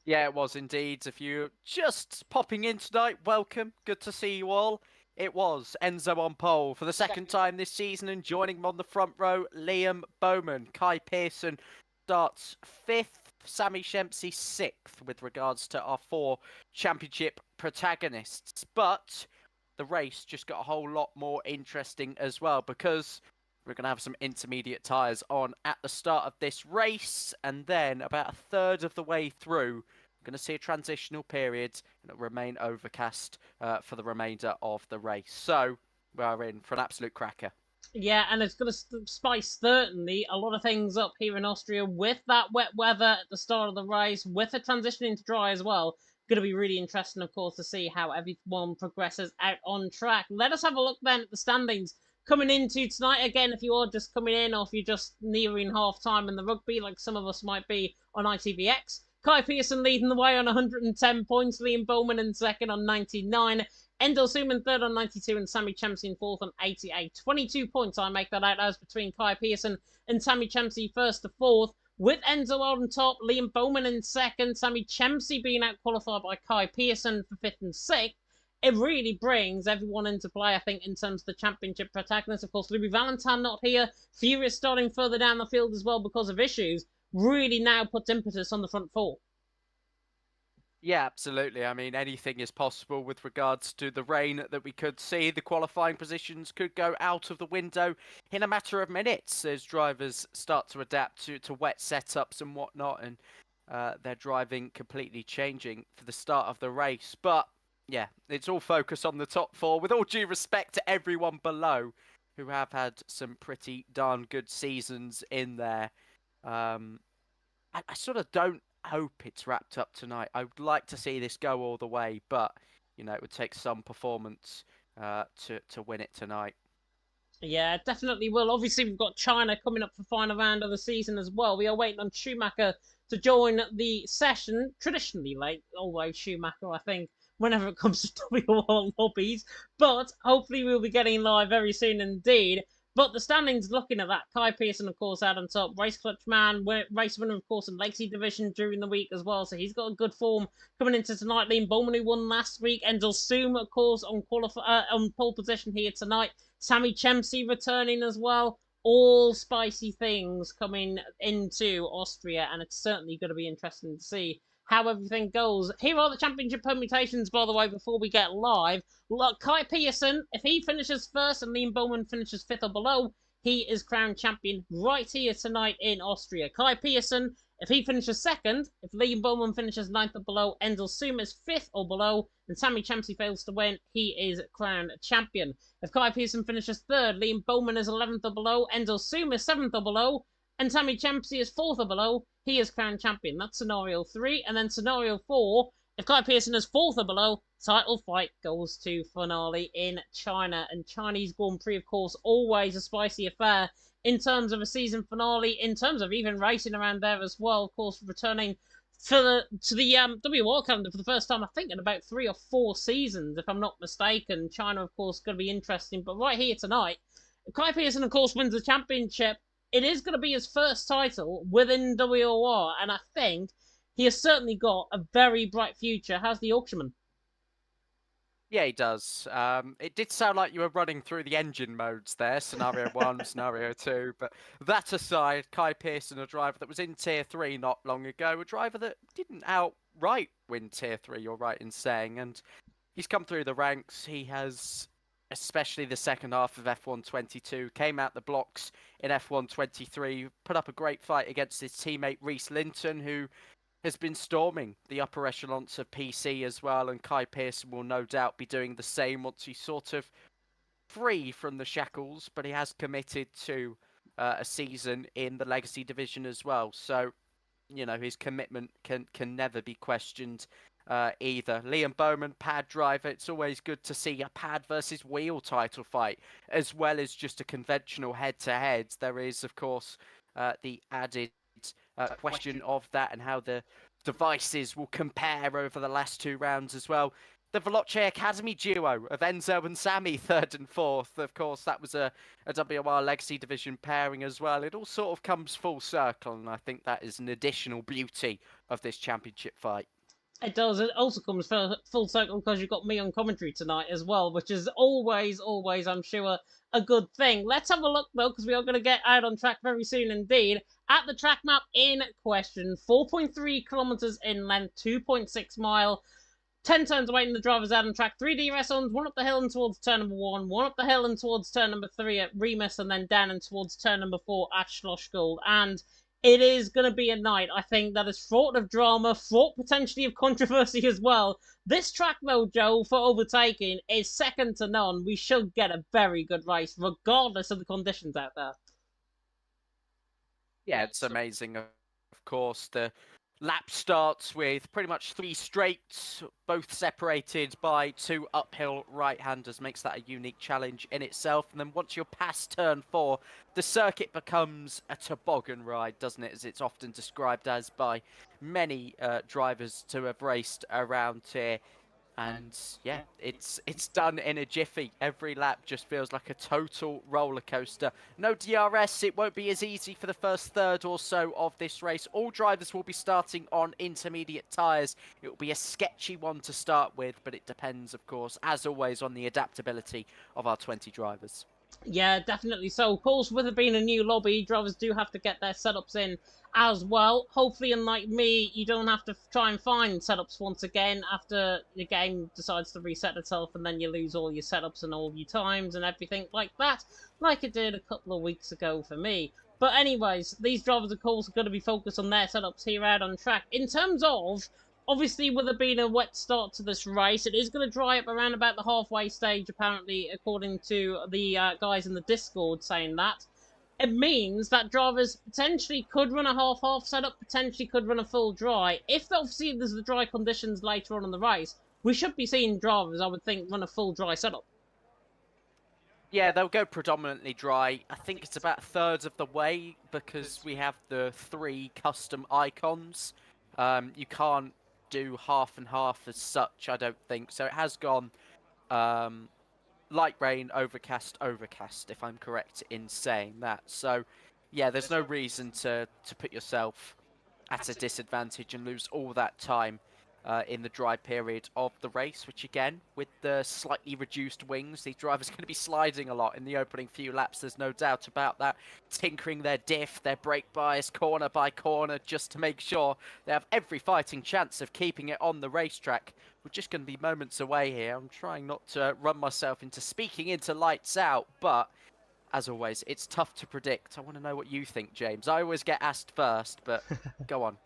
Yeah, it was indeed. If you're just popping in tonight, welcome. Good to see you all. It was Enzo on pole for the second time this season, and joining him on the front row, Liam Bowman. Kai Pearson starts 5th, Sammy Shempsey 6th with regards to our 4 championship protagonists. But the race just got a whole lot more interesting as well, because we're going to have some intermediate tyres on at the start of this race, and then about a third of the way through, we're going to see a transitional period, and it'll remain overcast for the remainder of the race. So we're in for an absolute cracker. Yeah, and it's going to spice certainly a lot of things up here in Austria with that wet weather at the start of the race, with the transition into dry as well. Going to be really interesting, of course, to see how everyone progresses out on track. Let us have a look then at the standings coming into tonight. Again, if you are just coming in or if you're just nearing half time in the rugby, like some of us might be on ITVX, Kai Pearson leading the way on 110 points, Liam Bowman in second on 99, Endel Suman third on 92, and Sammy Chempsey in fourth on 88. 22 points, I make that out as between Kai Pearson and Sammy Chempsey first to fourth, with Enzo on top, Liam Bowman in second, Sammy Chempsey being out qualified by Kai Pearson for fifth and sixth. It really brings everyone into play, I think, in terms of the championship protagonists. Of course, Louis Valentine not here. Furious starting further down the field as well because of issues. Really now puts impetus on the front four. Yeah, absolutely. I mean, anything is possible with regards to the rain that we could see. The qualifying positions could go out of the window in a matter of minutes as drivers start to adapt to wet setups and whatnot, and their driving completely changing for the start of the race. But yeah, it's all focused on the top 4, with all due respect to everyone below who have had some pretty darn good seasons in there. I sort of don't hope it's wrapped up tonight. I would like to see this go all the way, but you know, it would take some performance to win it tonight. Yeah, definitely will. Obviously, we've got China coming up for final round of the season as well. We are waiting on Schumacher to join the session. Traditionally late, always Schumacher, I think, whenever it comes to WOR lobbies. But hopefully, we'll be getting live very soon indeed. But the standings looking at that, Kai Pearson, of course, out on top. Race Clutch Man, race winner, of course, in Lakesy Division during the week as well. So he's got a good form coming into tonight. Liam Bowman, who won last week. Endel Soom, of course, on pole position here tonight. Sammy Chempsey returning as well. All spicy things coming into Austria, and it's certainly going to be interesting to see how everything goes. Here are the championship permutations, by the way, before we get live. Look, Kai Pearson, if he finishes first and Liam Bowman finishes fifth or below, he is crowned champion right here tonight in Austria. Kai Pearson, if he finishes second, if Liam Bowman finishes ninth or below, Endel Soom is fifth or below, and Sammy Chempsey fails to win, he is crowned champion. If Kai Pearson finishes third, Liam Bowman is 11th or below, Endel Soom is 7th or below, and Sammy Chempsey is 4th or below, he is crowned champion. That's scenario 3. And then scenario 4, if Kai Pearson is 4th or below, title fight goes to finale in China. And Chinese Grand Prix, of course, always a spicy affair in terms of a season finale, in terms of even racing around there as well. Of course, returning to the WOR calendar for the first time, I think, in about 3 or 4 seasons, if I'm not mistaken. China, of course, going to be interesting. But right here tonight, Kai Pearson, of course, wins the championship. It is going to be his first title within WOR, and I think he has certainly got a very bright future. How's the Auctionman? Yeah, he does. It did sound like you were running through the engine modes there, scenario 1, scenario 2, but that aside, Kai Pearson, a driver that was in Tier 3 not long ago, a driver that didn't outright win Tier 3, you're right in saying, and he's come through the ranks. He has, especially the second half of F1 22, came out the blocks in F1 23, put up a great fight against his teammate Reese Linton, who has been storming the upper echelons of PC as well, and Kai Pearson will no doubt be doing the same once he's sort of free from the shackles, but he has committed to a season in the Legacy Division as well. So, you know, his commitment can never be questioned either. Liam Bowman, pad driver. It's always good to see a pad versus wheel title fight, as well as just a conventional head-to-head. There is, of course, the added question of that and how the devices will compare over the last 2 rounds as well. The Veloce Academy duo of Enzo and Sammy, 3rd and 4th. Of course, that was a WOR Legacy Division pairing as well. It all sort of comes full circle, and I think that is an additional beauty of this championship fight. It does. It also comes full circle because you've got me on commentary tonight as well, which is always, I'm sure, a good thing. Let's have a look, though, because we are going to get out on track very soon indeed. At the track map in question, 4.3 kilometres in length, 2.6 mile. 10 turns awaiting the drivers out on track, 3 DRS zones, 1 up the hill and towards turn number 1, 1 up the hill and towards turn number 3 at Remus, and then down and towards turn number 4 at Schlossgold. And it is going to be a night, I think, that is fraught of drama, fraught potentially of controversy as well. This track, though, Joe, for overtaking, is second to none. We should get a very good race, regardless of the conditions out there. Yeah, it's amazing. Of course, the lap starts with pretty much 3 straights, both separated by 2 uphill right-handers. Makes that a unique challenge in itself. And then once you're past turn 4, the circuit becomes a toboggan ride, doesn't it? As it's often described as by many drivers to have raced around here. And yeah, it's done in a jiffy. Every lap just feels like a total roller coaster. No DRS, it won't be as easy for the first third or so of this race. All drivers will be starting on intermediate tyres. It will be a sketchy one to start with, but it depends, of course, as always, on the adaptability of our 20 drivers. Yeah, definitely so. Of course, with it being a new lobby, drivers do have to get their setups in as well. Hopefully, unlike me, you don't have to try and find setups once again after the game decides to reset itself and then you lose all your setups and all your times and everything like that, like it did a couple of weeks ago for me. But anyways, these drivers, of course, are going to be focused on their setups here out on track. In terms of, obviously, with it being a wet start to this race, it is going to dry up around about the halfway stage, apparently, according to the guys in the Discord saying that. It means that drivers potentially could run a half-half setup, potentially could run a full dry. If, obviously, there's the dry conditions later on in the race, we should be seeing drivers, I would think, run a full dry setup. Yeah, they'll go predominantly dry. I think it's about 1/3 of the way because we have the 3 custom icons. You can't do half and half as such, I don't think. So it has gone light rain, overcast, overcast, if I'm correct in saying that. So, yeah, there's no reason to put yourself at a disadvantage and lose all that time in the dry period of the race, which again, with the slightly reduced wings, these drivers are going to be sliding a lot in the opening few laps, there's no doubt about that, tinkering their diff, their brake bias, corner by corner, just to make sure they have every fighting chance of keeping it on the racetrack. We're just going to be moments away here. I'm trying not to run myself into speaking into lights out, but as always, it's tough to predict. I want to know what you think, James. I always get asked first, but go on.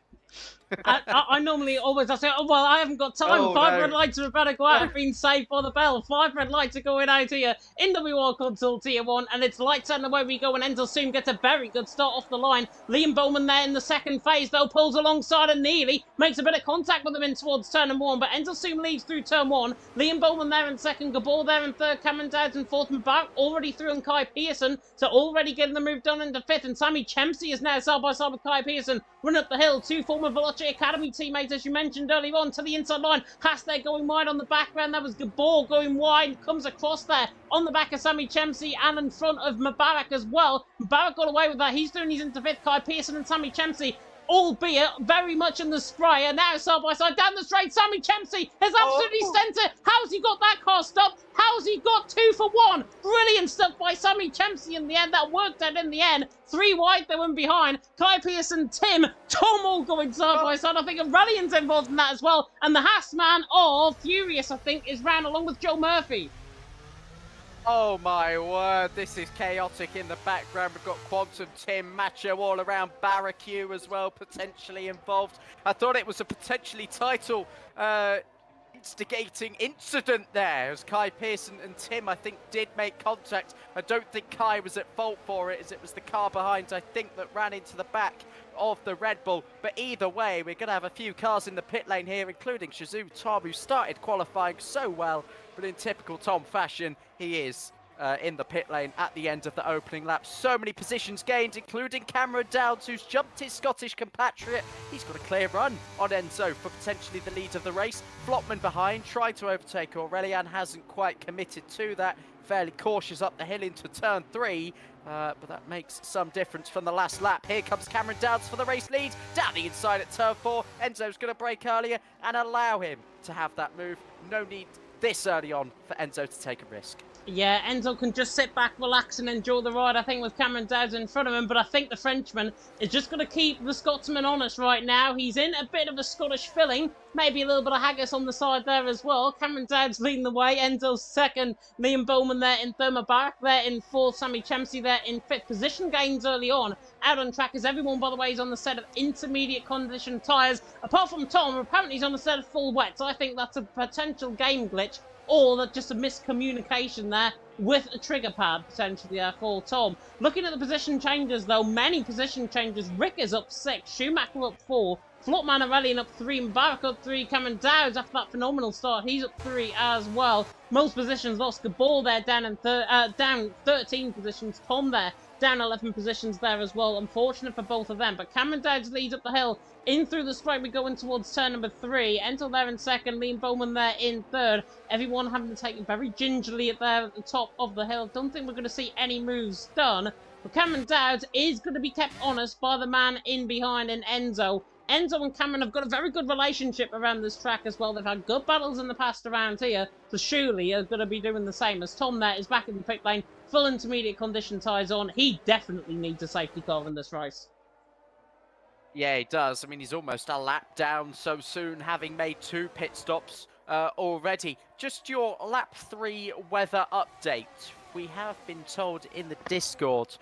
I normally always say, oh, well, I haven't got time. Oh, 5 no. red lights are about to go out. I've been saved by the bell. 5 red lights are going out here in WOR Console Tier 1, and it's lights out and away we go, and Enzo soon gets a very good start off the line. Liam Bowman there in the second phase, though, pulls alongside and nearly makes a bit of contact with him in towards turn number 1, but Enzo soon leads through turn 1. Liam Bowman there in second, Gabor there in third, Cameron Dowds in fourth, Mbarak already through, and Kai Pearson, so already getting the move done into fifth, and Sammy Chempsey is now side by side with Kai Pearson, running up the hill. 2 former Veloce Academy teammates, as you mentioned earlier on, to the inside line. Haas there going wide on the background. That was Gabor going wide, comes across there on the back of Sammy Chempsey and in front of Mbarak as well. Mbarak got away with that. He's doing his into fifth. Kai Pearson and Sammy Chempsey, albeit very much in the spray, and now side by side down the straight. Sammy Chempsey has absolutely sent it. How's he got that car stopped? How's he got 2 for 1? Brilliant stuff by Sammy Chempsey in the end. That worked out in the end. 3 wide they went behind. Kai Pearson, Tom all going side by side. I think Aurelian's involved in that as well. And the Haas man of Furious, I think, is round along with Joe Murphy. Oh my word, this is chaotic in the background. We've got Quantum, Tim, Macho all around, Barracu as well, potentially involved. I thought it was a potentially title instigating incident there, as Kai Pearson and Tim, I think, did make contact. I don't think Kai was at fault for it, as it was the car behind, I think, that ran into the back of the Red Bull. But either way, we're going to have a few cars in the pit lane here, including Shazoo Tom, who started qualifying so well, but in typical Tom fashion, he is in the pit lane at the end of the opening lap. So many positions gained, including Cameron Downs, who's jumped his Scottish compatriot. He's got a clear run on Enzo for potentially the lead of the race. Flopman behind, tried to overtake Aurelian, hasn't quite committed to that. Fairly cautious up the hill into turn 3, but that makes some difference from the last lap. Here comes Cameron Downs for the race lead, down the inside at turn 4. Enzo's going to brake earlier and allow him to have that move. No need this early on for Enzo to take a risk. Yeah, Enzo can just sit back, relax and enjoy the ride, I think, with Cameron Downs in front of him. But I think the Frenchman is just going to keep the Scotsman honest right now. He's in a bit of a Scottish filling. Maybe a little bit of haggis on the side there as well. Cameron Downs leading the way. Enzo's second. Liam Bowman there in third. Mubarak there in fourth. Sammy Chempsey there in fifth. Position gains early on. Out on track as everyone, by the way, is on the set of intermediate condition tyres. Apart from Tom, apparently he's on the set of full wet. So I think that's a potential game glitch. Or that just a miscommunication there with a trigger pad, potentially, for Tom. Looking at the position changes, though, many position changes. Rick is up 6, Schumacher up 4, Flopman Aurelian up 3, Mubarak up 3, Cameron Downs, after that phenomenal start, he's up 3 as well. Most positions lost. Gabor there down, down 13 positions. Tom there down 11 positions there as well. Unfortunate for both of them. But Cameron Downs leads up the hill. In through the straight, we're going towards turn number 3. Enzo there in second, Liam Bowman there in third. Everyone having to take it very gingerly at the top of the hill. Don't think we're going to see any moves done. But Cameron Downs is going to be kept honest by the man in behind in Enzo. Enzo and Cameron have got a very good relationship around this track as well. They've had good battles in the past around here. So surely are going to be doing the same, as Tom there is back in the pit lane. Full intermediate condition tyres on. He definitely needs a safety car in this race. Yeah, he does. I mean, he's almost a lap down so soon, having made 2 pit stops already. Just your lap 3 weather update. We have been told in the Discord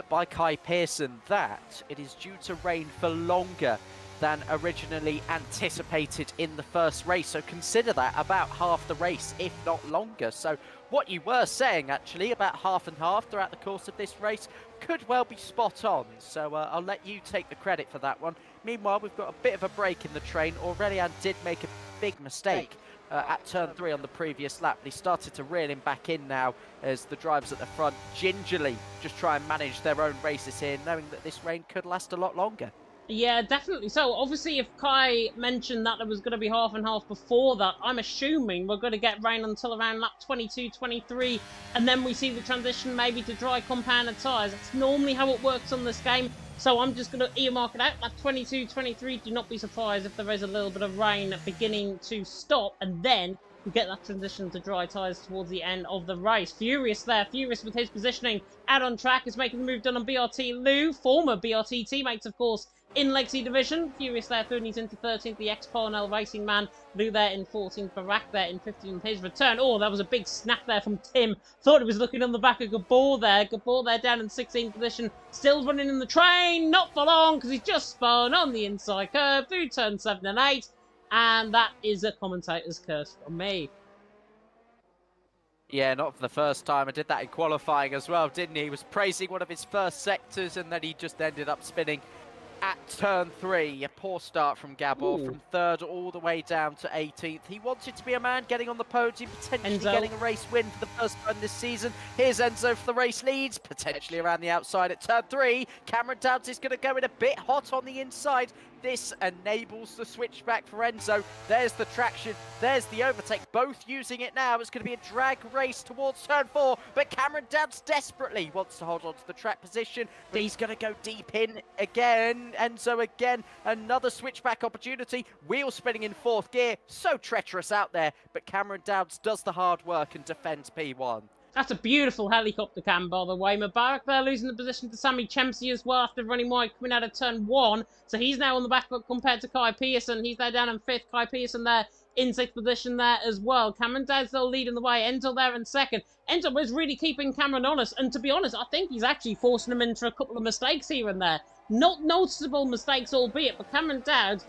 by Kai Pearson that it is due to rain for longer than originally anticipated in the first race. So consider that about half the race, if not longer. So what you were saying, actually, about half and half throughout the course of this race could well be spot on. So I'll let you take the credit for that one. Meanwhile, we've got a bit of a break in the train. Aurelian did make a big mistake at turn 3 on the previous lap. He started to reel him back in now as the drivers at the front gingerly just try and manage their own races here, knowing that this rain could last a lot longer. Yeah, definitely. So, obviously, if Kai mentioned that there was going to be half and half before that, I'm assuming we're going to get rain until around lap 22, 23, and then we see the transition maybe to dry compounded tyres. That's normally how it works on this game, so I'm just going to earmark it out. Lap 22, 23, do not be surprised if there is a little bit of rain beginning to stop, and then we get that transition to dry tyres towards the end of the race. Furious there, Furious with his positioning out on track, is making the move done on BRT Lou, former BRT teammates, of course, in Legacy Division. Furious there, third, he's into 13th. The ex-Parnell Racing man, Lou there in 14th. Barak there in 15th. His return. Oh, that was a big snap there from Tim. Thought he was looking on the back of Gabor there. Gabor there down in 16th position. Still running in the train. Not for long, because he's just spun on the inside curve through turn 7 and 8. And that is a commentator's curse from me. Yeah, not for the first time. I did that in qualifying as well, didn't he? He was praising one of his first sectors, and then he just ended up spinning at turn 3. A poor start from Gabor, from 3rd all the way down to 18th. He wanted to be a man getting on the podium, potentially getting a race win for the first time this season. Here's Enzo for the race leads, potentially around the outside at turn 3. Cameron Downs is going to go in a bit hot on the inside. This enables the switchback for Enzo. There's the traction, there's the overtake, both using it now. It's going to be a drag race towards turn 4, but Cameron Downs desperately wants to hold on to the track position, but he's going to go deep in again. Enzo again, another switchback opportunity, wheel spinning in 4th gear, so treacherous out there, but Cameron Downs does the hard work and defends P1. That's a beautiful helicopter cam, by the way. Mubarak there losing the position to Sammy Chempsey as well after running wide coming out of turn 1. So he's now on the back foot compared to Kai Pearson. He's there down in 5th. Kai Pearson there in 6th position there as well. Cameron Downs still leading the way. Enzo there in 2nd. Enzo is really keeping Cameron honest. And to be honest, I think he's actually forcing him into a couple of mistakes here and there. Not noticeable mistakes, albeit, but Cameron Downs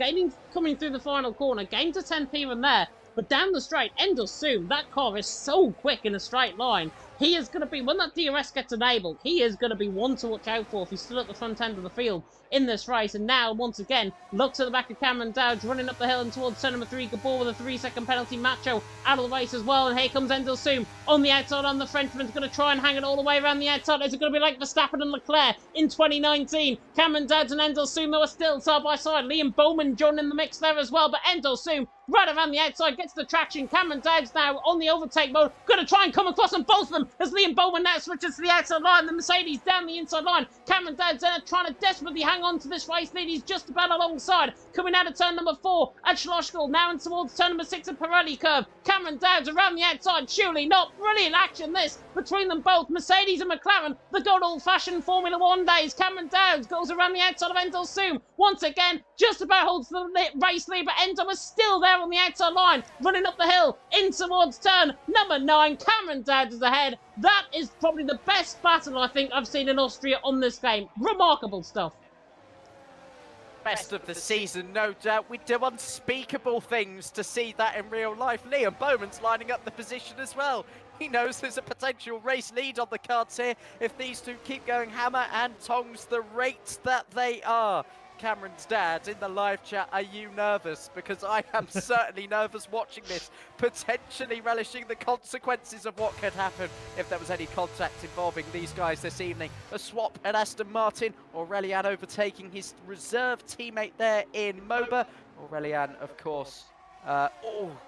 coming through the final corner, gained to 10th here and there. But down the straight, Endel that car is so quick in a straight line. He is going to be, when that DRS gets enabled, he is going to be one to watch out for if he's still at the front end of the field in this race. And now, once again, looks at the back of Cameron Dowd, running up the hill and towards turn number 3. Gabor with a 3-second penalty. Macho out of the race as well. And here comes Endel on the outside on the Frenchman's going to try and hang it all the way around the outside. Is it going to be like Verstappen and Leclerc in 2019? Cameron Dowd and Endel though, are still side by side. Liam Bowman joining in the mix there as well. But Endel right around the outside, gets the traction. Cameron Dowd's now on the overtake mode, going to try and come across on both of them as Liam Bowman now switches to the outside line. The Mercedes down the inside line. Cameron Dowd's trying to desperately hang on to this race lead. He's just about alongside, coming out of turn number 4 at Schlossgall, now in towards turn number 6 at Pirelli curve. Cameron Dowd's around the outside, surely not. Brilliant action this between them both. Mercedes and McLaren, the good old-fashioned Formula 1 days. Cameron Dowd goes around the outside of Endel once again, just about holds the race lead, but Endel is still there on the outside line, running up the hill in towards turn number 9. Cameron Dowd is ahead. That is probably the best battle I think I've seen in Austria on this game. Remarkable stuff. Best of the season, no doubt. We do unspeakable things to see that in real life. Liam Bowman's lining up the position as well. He knows there's a potential race lead on the cards here if these two keep going hammer and tongs the rates that they are. Cameron's dad in the live chat, are you nervous? Because I am certainly nervous watching this, potentially relishing the consequences of what could happen if there was any contact involving these guys this evening. A swap at Aston Martin, Aurelian overtaking his reserve teammate there in Moba. Aurelian, of course,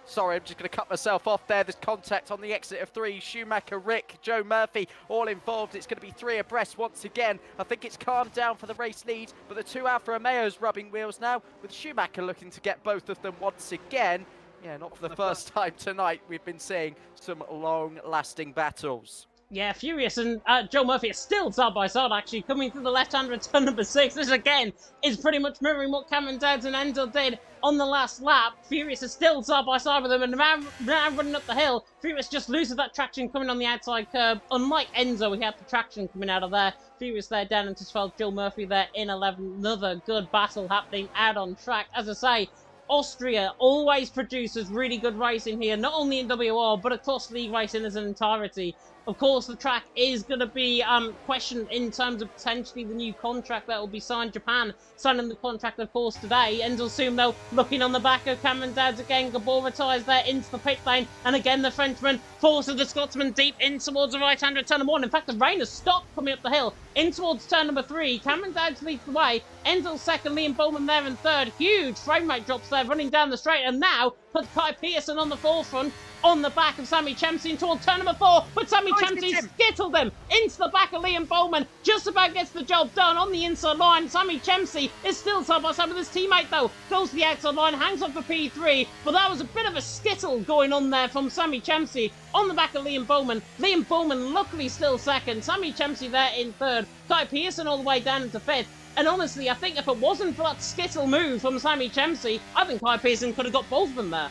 sorry, I'm just going to cut myself off there. There's contact on the exit of 3. Schumacher, Rick, Joe Murphy, all involved. It's going to be 3 abreast once again. I think it's calmed down for the race lead, but the 2 Alfa Romeos rubbing wheels now, with Schumacher looking to get both of them once again. Yeah, not for the first time tonight. We've been seeing some long-lasting battles. Yeah, Furious and Joe Murphy are still side by side, actually, coming through the left-hand at turn number 6. This, again, is pretty much mirroring what Cameron Dowd and Endel did on the last lap. Furious is still side by side with them, and now running up the hill. Furious just loses that traction coming on the outside curb. Unlike Enzo, he had the traction coming out of there. Furious there down into 12. Joe Murphy there in 11. Another good battle happening out on track. As I say, Austria always produces really good racing here, not only in WOR, but across league racing as an entirety. Of course, the track is going to be questioned in terms of potentially the new contract that will be signed. Japan signing the contract, of course, today. Endel though, looking on the back of Cameron Dowd again. Gabor retires there into the pit lane. And again, the Frenchman forces the Scotsman deep in towards the right-hand turn number 1. In fact, the rain has stopped coming up the hill in towards turn number 3. Cameron Dowd leads the way. Endel second, Liam Bowman there in third. Huge frame rate drops there running down the straight. And now puts Kai Pearson on the forefront, on the back of Sammy Chempsey and towards turn number 4, but Sammy Chempsey skittled him into the back of Liam Bowman, just about gets the job done on the inside line. Sammy Chempsey is still side by side with his teammate though, goes to the outside line, hangs on for P3, but that was a bit of a skittle going on there from Sammy Chempsey on the back of Liam Bowman. Liam Bowman luckily still second, Sammy Chempsey there in third, Kai Pearson all the way down into 5th. And honestly, I think if it wasn't for that skittle move from Sammy Chempsey, I think Kai Pearson could have got both of them there.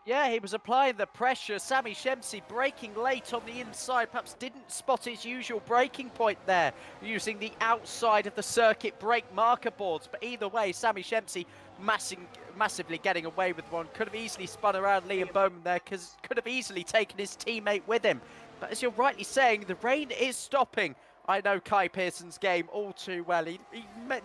Yeah, he was applying the pressure. Sammy Chempsey braking late on the inside, perhaps didn't spot his usual braking point there, using the outside of the circuit brake marker boards. But either way, Sammy Chempsey massively getting away with one. Could have easily spun around Liam Bowman there, because could have easily taken his teammate with him. But as you're rightly saying, the rain is stopping. I know Kai Pearson's game all too well. He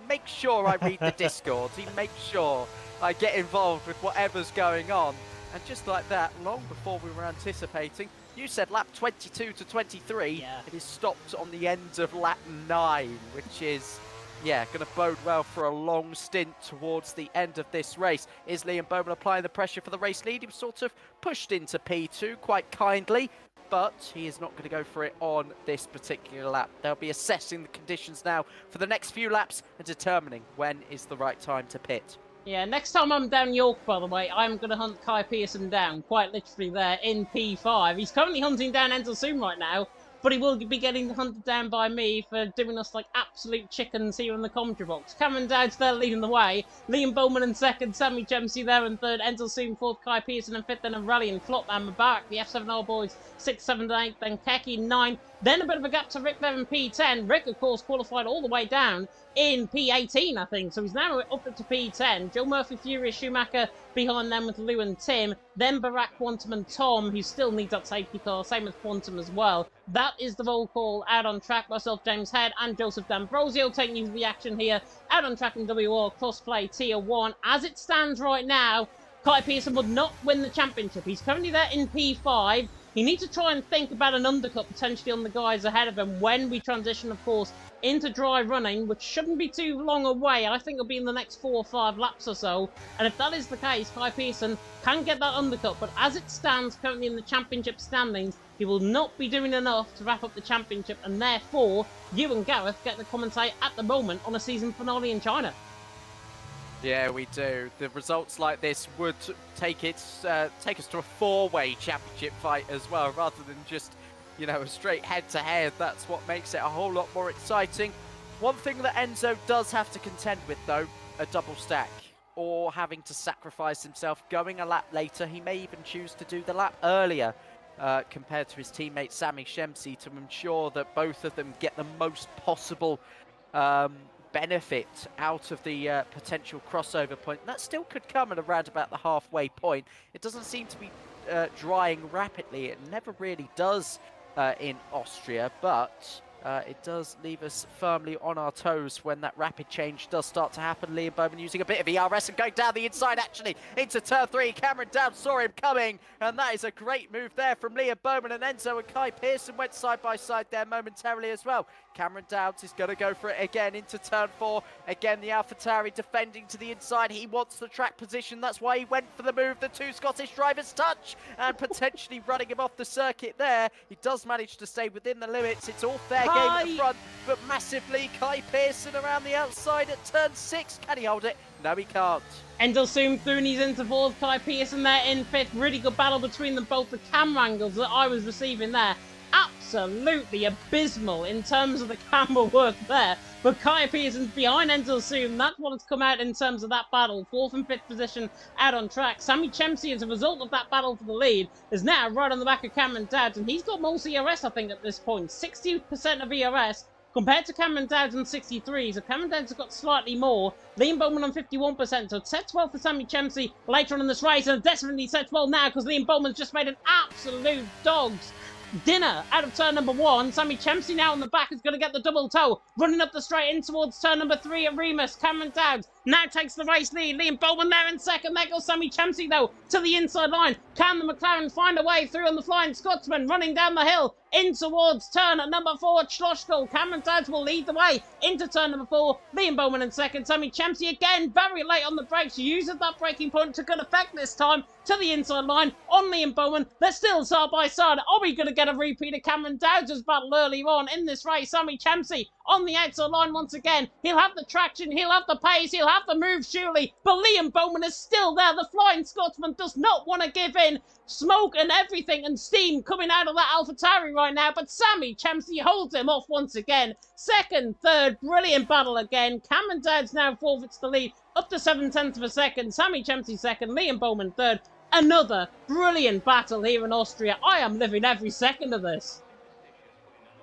makes sure I read the Discord. He makes sure I get involved with whatever's going on. And just like that, long before we were anticipating, you said lap 22 to 23. Yeah. It is stopped on the end of lap 9, which is, yeah, going to bode well for a long stint towards the end of this race. Is Liam Bowman applying the pressure for the race lead? He was sort of pushed into P2 quite kindly, but he is not going to go for it on this particular lap. They'll be assessing the conditions now for the next few laps and determining when is the right time to pit. Yeah, next time I'm down York, by the way, I'm going to hunt Kai Pearson down, quite literally there, in P5. He's currently hunting down Endel right now, but he will be getting hunted down by me for doing us like absolute chickens here in the commentary box. Cameron Dowd's there leading the way, Liam Bowman in second, Sammy Chempsey there in third, Endel fourth, Kai Pearson in fifth, then a rally and Flop and Mubarak, the F7R boys, 6, 7, 8, then Keki 9, then a bit of a gap to Rick there in P10. Rick, of course, qualified all the way down in P18, I think, so he's now up to P10. Joe Murphy, Furious, Schumacher, Behind them with Lou and Tim. Then Barack, Quantum and Tom, who still needs that safety car. Same with Quantum as well. That is the roll call out on track. Myself, James Head, and Joseph D'Ambrosio taking you to the action here. Out on track in WOR Crossplay Tier 1. As it stands right now, Kai Pearson would not win the championship. He's currently there in P5. He needs to try and think about an undercut potentially on the guys ahead of him when we transition, of course, into dry running, which shouldn't be too long away. I think it'll be in the next 4 or 5 laps or so. And if that is the case, Kai Pearson can get that undercut. But as it stands currently in the championship standings, he will not be doing enough to wrap up the championship. And therefore, you and Gareth get to commentate at the moment on a season finale in China. Yeah, we do. The results like this would take us to a 4-way championship fight as well, rather than just, you know, a straight head-to-head. That's what makes it a whole lot more exciting. One thing that Enzo does have to contend with, though, a double stack, or having to sacrifice himself going a lap later. He may even choose to do the lap earlier compared to his teammate Sami Shemsi to ensure that both of them get the most possible benefit out of the potential crossover point. That still could come at around about the halfway point. It doesn't seem to be drying rapidly. It never really does in Austria, but it does leave us firmly on our toes when that rapid change does start to happen. Liam Bowman using a bit of ERS and going down the inside, actually, into turn 3. Cameron Dowd saw him coming, and that is a great move there from Liam Bowman. And Enzo and Kai Pearson went side by side there momentarily as well. Cameron Dowds is going to go for it again into turn 4. Again, the AlphaTauri defending to the inside. He wants the track position. That's why he went for the move. The 2 Scottish drivers touch and potentially running him off the circuit there. He does manage to stay within the limits. It's all fair game at the front, but massively Kai Pearson around the outside at turn 6. Can he hold it? No, he can't. Endo soon through and he's into 4th. Kai Pearson there in 5th. Really good battle between them both. The camera angles that I was receiving there, absolutely abysmal in terms of the camera work there. But Kai Pearson's behind Enzo Soon. That's what has come out in terms of that battle. 4th and 5th position out on track. Sami Chemsi, as a result of that battle for the lead, is now right on the back of Cameron Dowd. And he's got most ERS, I think, at this point. 60% of ERS compared to Cameron Dowd on 63. So Cameron Dowd's got slightly more. Liam Bowman on 51%. So it sets well for Sami Chemsi later on in this race. And it definitely sets well now because Liam Bowman's just made an absolute dog's dinner out of turn number 1. Sami Chemsi now on the back is going to get the double toe. Running up the straight in towards turn number 3 at Remus. Cameron Dowd now takes the race lead. Liam Bowman there in 2nd. There goes Sami Chemsi though to the inside line. Can the McLaren find a way through on the Flying Scotsman? Running down the hill in towards turn at number 4 at Schlosskull. Cameron Dowd will lead the way into turn number 4. Liam Bowman in 2nd. Sami Chemsi again very late on the brakes. Uses that braking point to good effect this time to the inside line on Liam Bowman. They're still side by side. Are we going to get a repeat of Cameron Dowd's battle earlier on in this race? Sami Chemsi on the outside line once again. He'll have the traction, he'll have the pace, he'll have the move surely, but Liam Bowman is still there. The Flying Scotsman does not want to give in. Smoke and everything and steam coming out of that AlphaTauri right now, but Sami Chemsi holds him off once again. 2nd, 3rd, brilliant battle again. Cameron Dowd's now forfeits the lead up to 7/10 of a second. Sami Chemsi 2nd, Liam Bowman 3rd. Another brilliant battle here in Austria. I am living every second of this.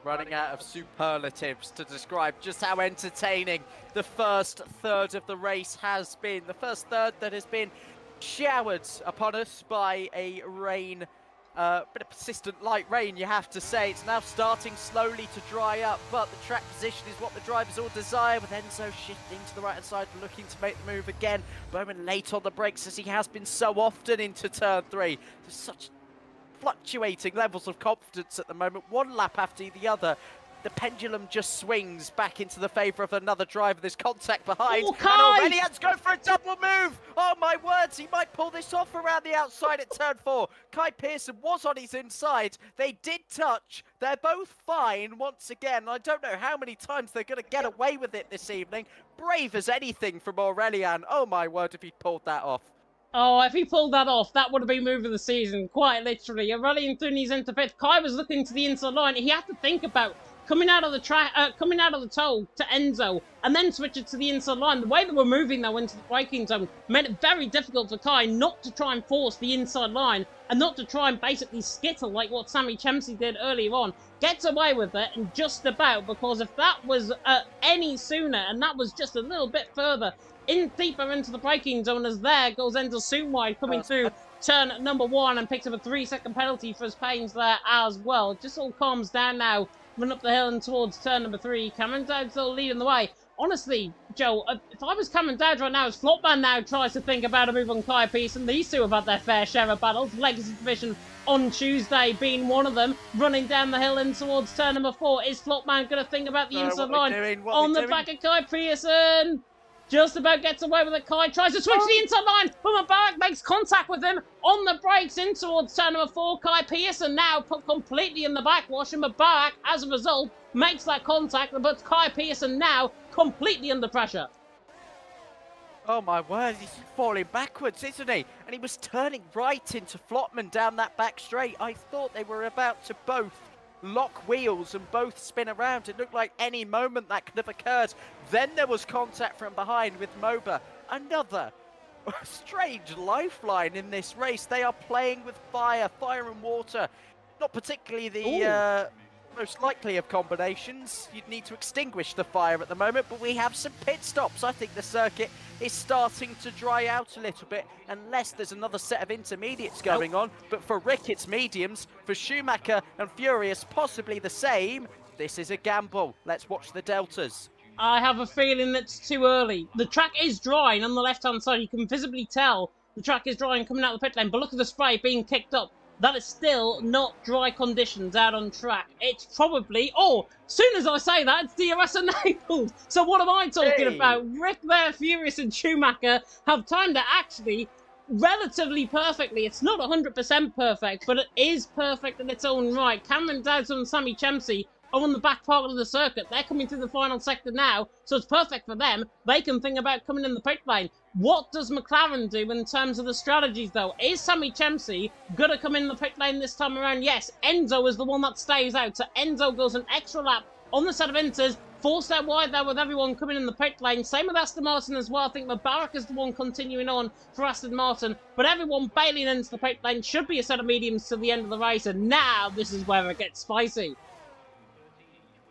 Running out of superlatives to describe just how entertaining the first third of the race has been. The first third that has been showered upon us by a rain, bit of persistent light rain, you have to say. It's now starting slowly to dry up, but the track position is what the drivers all desire, with Enzo shifting to the right-hand side, looking to make the move again. Bowman late on the brakes, as he has been so often into turn 3. There's such fluctuating levels of confidence at the moment, one lap after the other. The pendulum just swings back into the favour of another driver. There's contact behind, and already has gone for a double move. Oh my words, he might pull this off around the outside at turn 4. Kai Pearson was on his inside. They did touch. They're both fine once again. I don't know how many times they're going to get away with it this evening. Brave as anything from Aurelian. Oh my word, if he pulled that off. Oh, if he pulled that off, that would have been move of the season, quite literally. Aurelian Thunes into 5th. Kai was looking to the inside line. He had to think about coming out of the toe to Enzo, and then switch it to the inside line. The way they were moving though into the braking zone made it very difficult for Kai not to try and force the inside line, and not to try and basically skittle like what Sami Chemsi did earlier on. Gets away with it, and just about, because if that was any sooner, and that was just a little bit further in deeper into the braking zone as there goes Enzo soon wide coming through turn number 1 and picks up a 3-second penalty for his pains there as well. Just all calms down now, run up the hill and towards turn number 3. Cameron Dowd still leading the way. Honestly, Joe, if I was Cameron Dowd right now, as Flopman now tries to think about a move on Kai Pearson, these two have had their fair share of battles. Legacy Division on Tuesday being one of them. Running down the hill and towards turn number 4. Is Flopman going to think about the inside line? On the back of Kai Pearson. Just about gets away with it. Kai tries to switch the inside line, but Mubarak makes contact with him on the brakes in towards turn number 4. Kai Pearson now put completely in the backwash, and Mubarak, as a result, makes that contact, but Kai Pearson now completely under pressure. Oh my word, he's falling backwards, isn't he? And he was turning right into Flotman down that back straight. I thought they were about to both lock wheels and both spin around. It looked like any moment that could have occurred. Then there was contact from behind with Moba. Another strange lifeline in this race. They are playing with fire and water. Not particularly the most likely of combinations. You'd need to extinguish the fire at the moment, but we have some pit stops. I think the circuit is starting to dry out a little bit, unless there's another set of intermediates going on. But for Rick, it's mediums. For Schumacher and Furious, possibly the same. This is a gamble. Let's watch the deltas. I have a feeling it's too early. The track is drying on the left-hand side. You can visibly tell the track is drying coming out of the pit lane, but look at the spray being kicked up. That is still not dry conditions out on track. It's probably... Oh, soon as I say that, it's DRS enabled. So what am I talking about? Rick there, Furious and Schumacher have timed it actually relatively perfectly. It's not 100% perfect, but it is perfect in its own right. Cameron Dowson and Sammy Chemsey are on the back part of the circuit. They're coming through the final sector now, so it's perfect for them. They can think about coming in the pit lane. What does McLaren do in terms of the strategies, though? Is Sammy Chemsey going to come in the pit lane this time around? Yes, Enzo is the one that stays out, so Enzo goes an extra lap on the set of Inters, forced out wide there with everyone coming in the pit lane. Same with Aston Martin as well. I think Mubarak is the one continuing on for Aston Martin, but everyone bailing into the pit lane. Should be a set of mediums to the end of the race, and now this is where it gets spicy.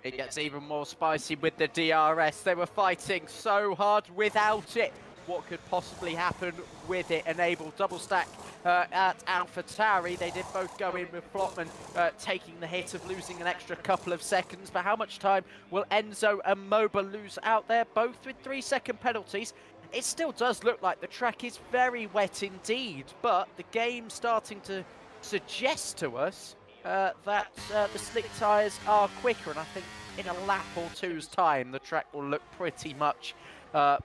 It gets even more spicy with the DRS. They were fighting so hard without it. What could possibly happen with it? Enabled double stack at AlphaTauri. They did both go in with Flotman taking the hit of losing an extra couple of seconds. But how much time will Enzo and Moba lose out there? Both with 3-second penalties. It still does look like the track is very wet indeed, but the game's starting to suggest to us that the slick tyres are quicker, and I think in a lap or two's time the track will look pretty much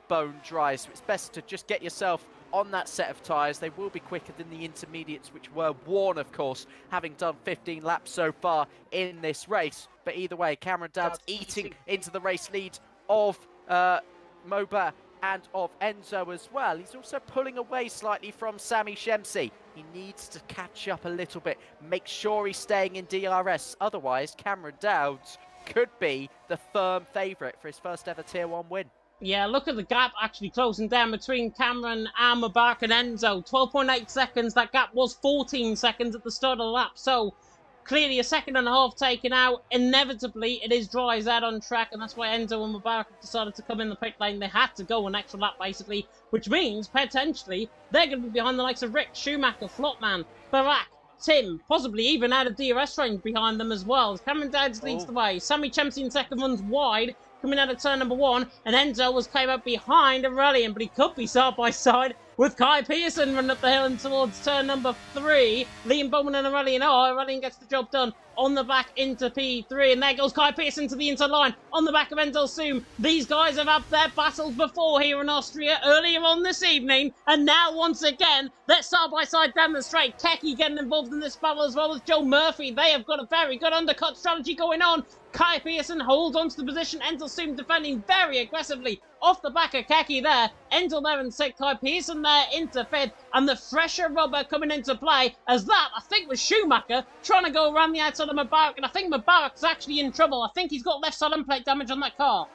bone dry. So it's best to just get yourself on that set of tyres. They will be quicker than the intermediates, which were worn, of course, having done 15 laps so far in this race. But either way, Cameron Dowd's eating into the race lead of Moba and of Enzo as well. He's also pulling away slightly from Sammy Chemsey. He needs to catch up a little bit, make sure he's staying in DRS. Otherwise, Cameron Dowd could be the firm favourite for his first ever Tier 1 win. Yeah, look at the gap actually closing down between Cameron and Mubarak and Enzo. 12.8 seconds. That gap was 14 seconds at the start of the lap. So clearly a second and a half taken out. Inevitably, it is dry as out on track, and that's why Enzo and Mubarak have decided to come in the pit lane. They had to go an extra lap, basically, which means, potentially, they're going to be behind the likes of Rick, Schumacher, Flotman, Barak, Tim, possibly even out of DRS range behind them as well. Cameron Dowd leads the way. Sammy Chemsey in second runs wide, coming out of turn number 1, and Enzo came up behind Aurelian, but he could be side by side with Kai Pearson running up the hill and towards turn number 3. Liam Bowman and Aurelian are. Aurelian gets the job done on the back into P3, and there goes Kai Pearson to the inside line on the back of Enzo Soom. These guys have had their battles before here in Austria earlier on this evening, and now once again they're side by side down the straight. Keki getting involved in this battle as well as Joe Murphy. They have got a very good undercut strategy going on. Kai Pearson holds onto the position. Enzo Soom defending very aggressively off the back of Keki there. Enzo there in 6th, Kai Pearson there into 5th, and the fresher rubber coming into play as that, I think, was Schumacher trying to go around the outside of Mubarak, and I think Mubarak's actually in trouble. I think he's got left side plate damage on that car.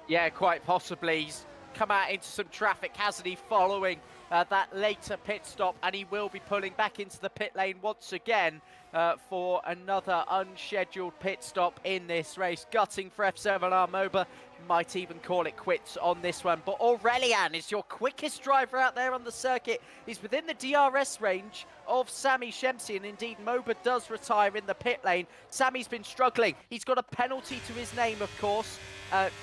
Yeah, quite possibly. He's come out into some traffic, hasn't he, following that later pit stop, and he will be pulling back into the pit lane once again for another unscheduled pit stop in this race. Gutting for F7R MOBA. Might even call it quits on this one. But Aurelian is your quickest driver out there on the circuit. He's within the DRS range of Sammy Shemsi, and indeed MOBA does retire in the pit lane. Sammy's been struggling. He's got a penalty to his name, of course,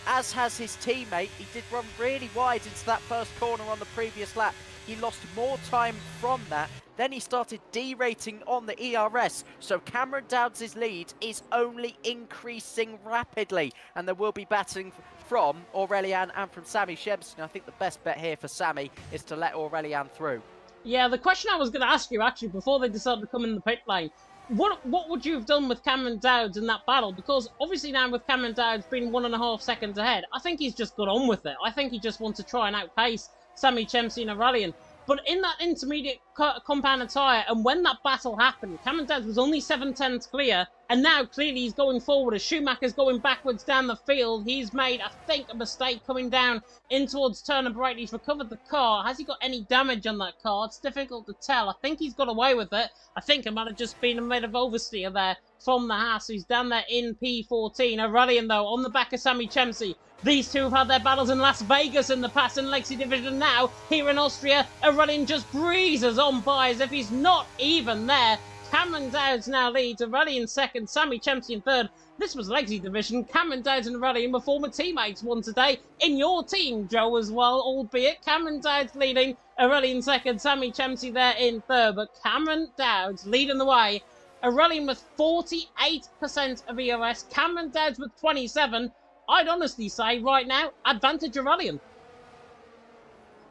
as has his teammate. He did run really wide into that first corner on the previous lap. He lost more time from that. Then he started derating on the ERS. So Cameron Dowds' lead is only increasing rapidly. And there will be battling from Aurelian and from Sammy Shemson. I think the best bet here for Sammy is to let Aurelian through. Yeah, the question I was going to ask you, actually, before they decided to come in the pit lane, what would you have done with Cameron Dowds in that battle? Because obviously now with Cameron Dowds being 1.5 seconds ahead, I think he's just got on with it. I think he just wants to try and outpace Sammy Chemsey and Aurelian. But in that intermediate compound tyre, and when that battle happened, Cameron Dowds was only 7/10 clear, and now clearly he's going forward as Schumacher's going backwards down the field. He's made, I think, a mistake coming down in towards turn number 8. He's recovered the car. Has he got any damage on that car? It's difficult to tell. I think he's got away with it. I think it might have just been a bit of oversteer there from the Haas, who's down there in P14. Aurelian, though, on the back of Sammy Chemsey. These two have had their battles in Las Vegas in the past in Legacy Division. Now, here in Austria, Aurelian just breezes on by as if he's not even there. Cameron Dowds now leads, Aurelian second, Sammy Chemsey in third. This was Legacy Division. Cameron Dowds and Aurelian were former teammates won today. In your team, Joe, as well, albeit Cameron Dowds leading, Aurelian second, Sammy Chemsey there in third. But Cameron Dowds leading the way. Aurelian with 48% of ERS, Cameron Dowds with 27%. I'd honestly say right now, advantage Aurelian.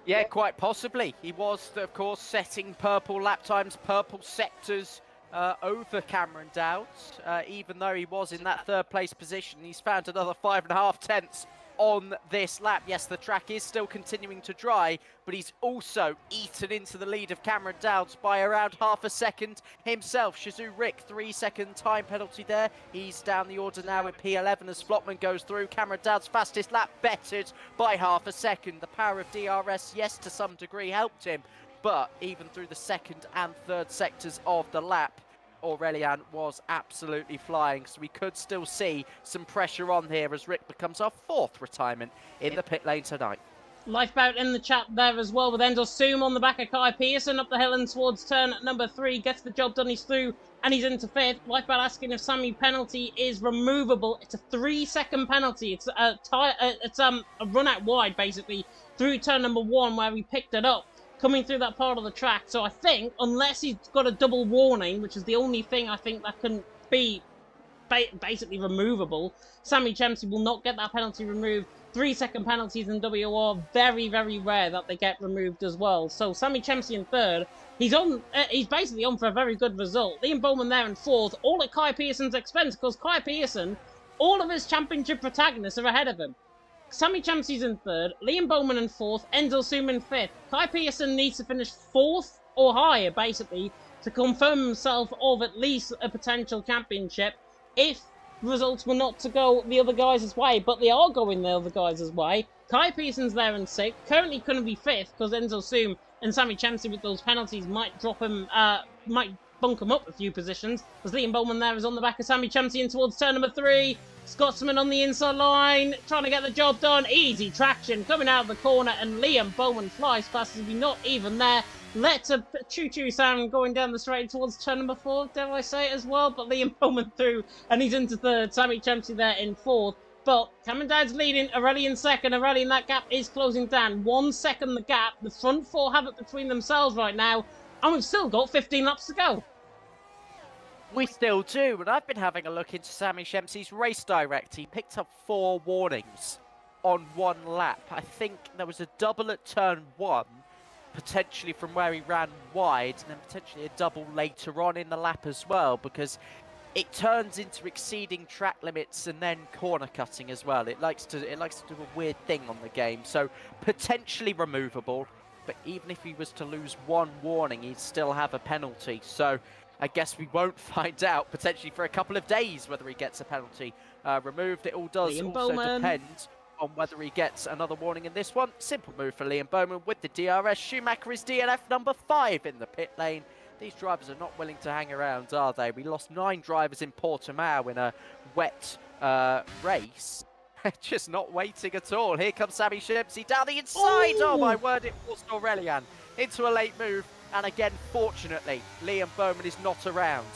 Yeah, quite possibly. He was, of course, setting purple lap times, purple sectors over Cameron Dowds. Even though he was in that third place position, he's found another 5.5 tenths on this lap. Yes, the track is still continuing to dry, but he's also eaten into the lead of Cameron Dowds by around half a second himself. Shazoo Rick, 3-second time penalty there. He's down the order now in P11 as Flotman goes through. Cameron Dowds' fastest lap bettered by half a second. The power of DRS, yes, to some degree helped him, but even through the second and third sectors of the lap, Aurelian was absolutely flying, so we could still see some pressure on here as Rick becomes our 4th retirement in the pit lane tonight. Lifeboat in the chat there as well with Endel Soom on the back of Kai Pearson up the hill and towards turn number 3. Gets the job done, he's through and he's into 5th. Lifeboat asking if Sammy penalty is removable. It's a 3-second penalty. It's a run out wide basically through turn number 1 where we picked it up, coming through that part of the track. So I think, unless he's got a double warning, which is the only thing I think that can be basically removable, Sammy Chemsey will not get that penalty removed. 3-second penalties in WOR, very, very rare that they get removed as well. So Sammy Chemsey in third. He's basically on for a very good result. Liam Bowman there in 4th, all at Kai Pearson's expense, because Kai Pearson, all of his championship protagonists are ahead of him. Sammy Chemsey's in 3rd, Liam Bowman in 4th, Endel Soom in 5th. Kai Pearson needs to finish 4th or higher, basically, to confirm himself of at least a potential championship if results were not to go the other guys' way, but they are going the other guys' way. Kai Pearson's there in 6th, currently couldn't be 5th because Endel Soom and Sammy Chemsey with those penalties might drop him, might bunk him up a few positions, as Liam Bowman there is on the back of Sammy Chemsey in towards turn number 3. Scotsman on the inside line, trying to get the job done. Easy traction coming out of the corner, and Liam Bowman flies past as he's not even there. Let's a choo-choo sound going down the straight towards turn number 4, dare I say it as well. But Liam Bowman through, and he's into 3rd. Sammy Chemsey there in 4th. But Cameron Dowds leading, Aurelian second. Aurelian, that gap is closing down. 1 second the gap. The front 4 have it between themselves right now, and we've still got 15 laps to go. We still do, and I've been having a look into Sammy Shemsey's race direct. He picked up 4 warnings on 1 lap. I think there was a double at turn 1, potentially from where he ran wide, and then potentially a double later on in the lap as well, because it turns into exceeding track limits and then corner cutting as well. It likes to do a weird thing on the game, so potentially removable. But even if he was to lose 1 warning, he'd still have a penalty. So I guess we won't find out potentially for a couple of days whether he gets a penalty removed. It all does also depend on whether he gets another warning in this one. Simple move for Liam Bowman with the DRS. Schumacher is DNF number 5 in the pit lane. These drivers are not willing to hang around, are they? We lost 9 drivers in Portimao in a wet race. Just not waiting at all. Here comes Sammy Shempsey down the inside. Oh my word, it forced Aurelian into a late move. And again, fortunately, Liam Bowman is not around.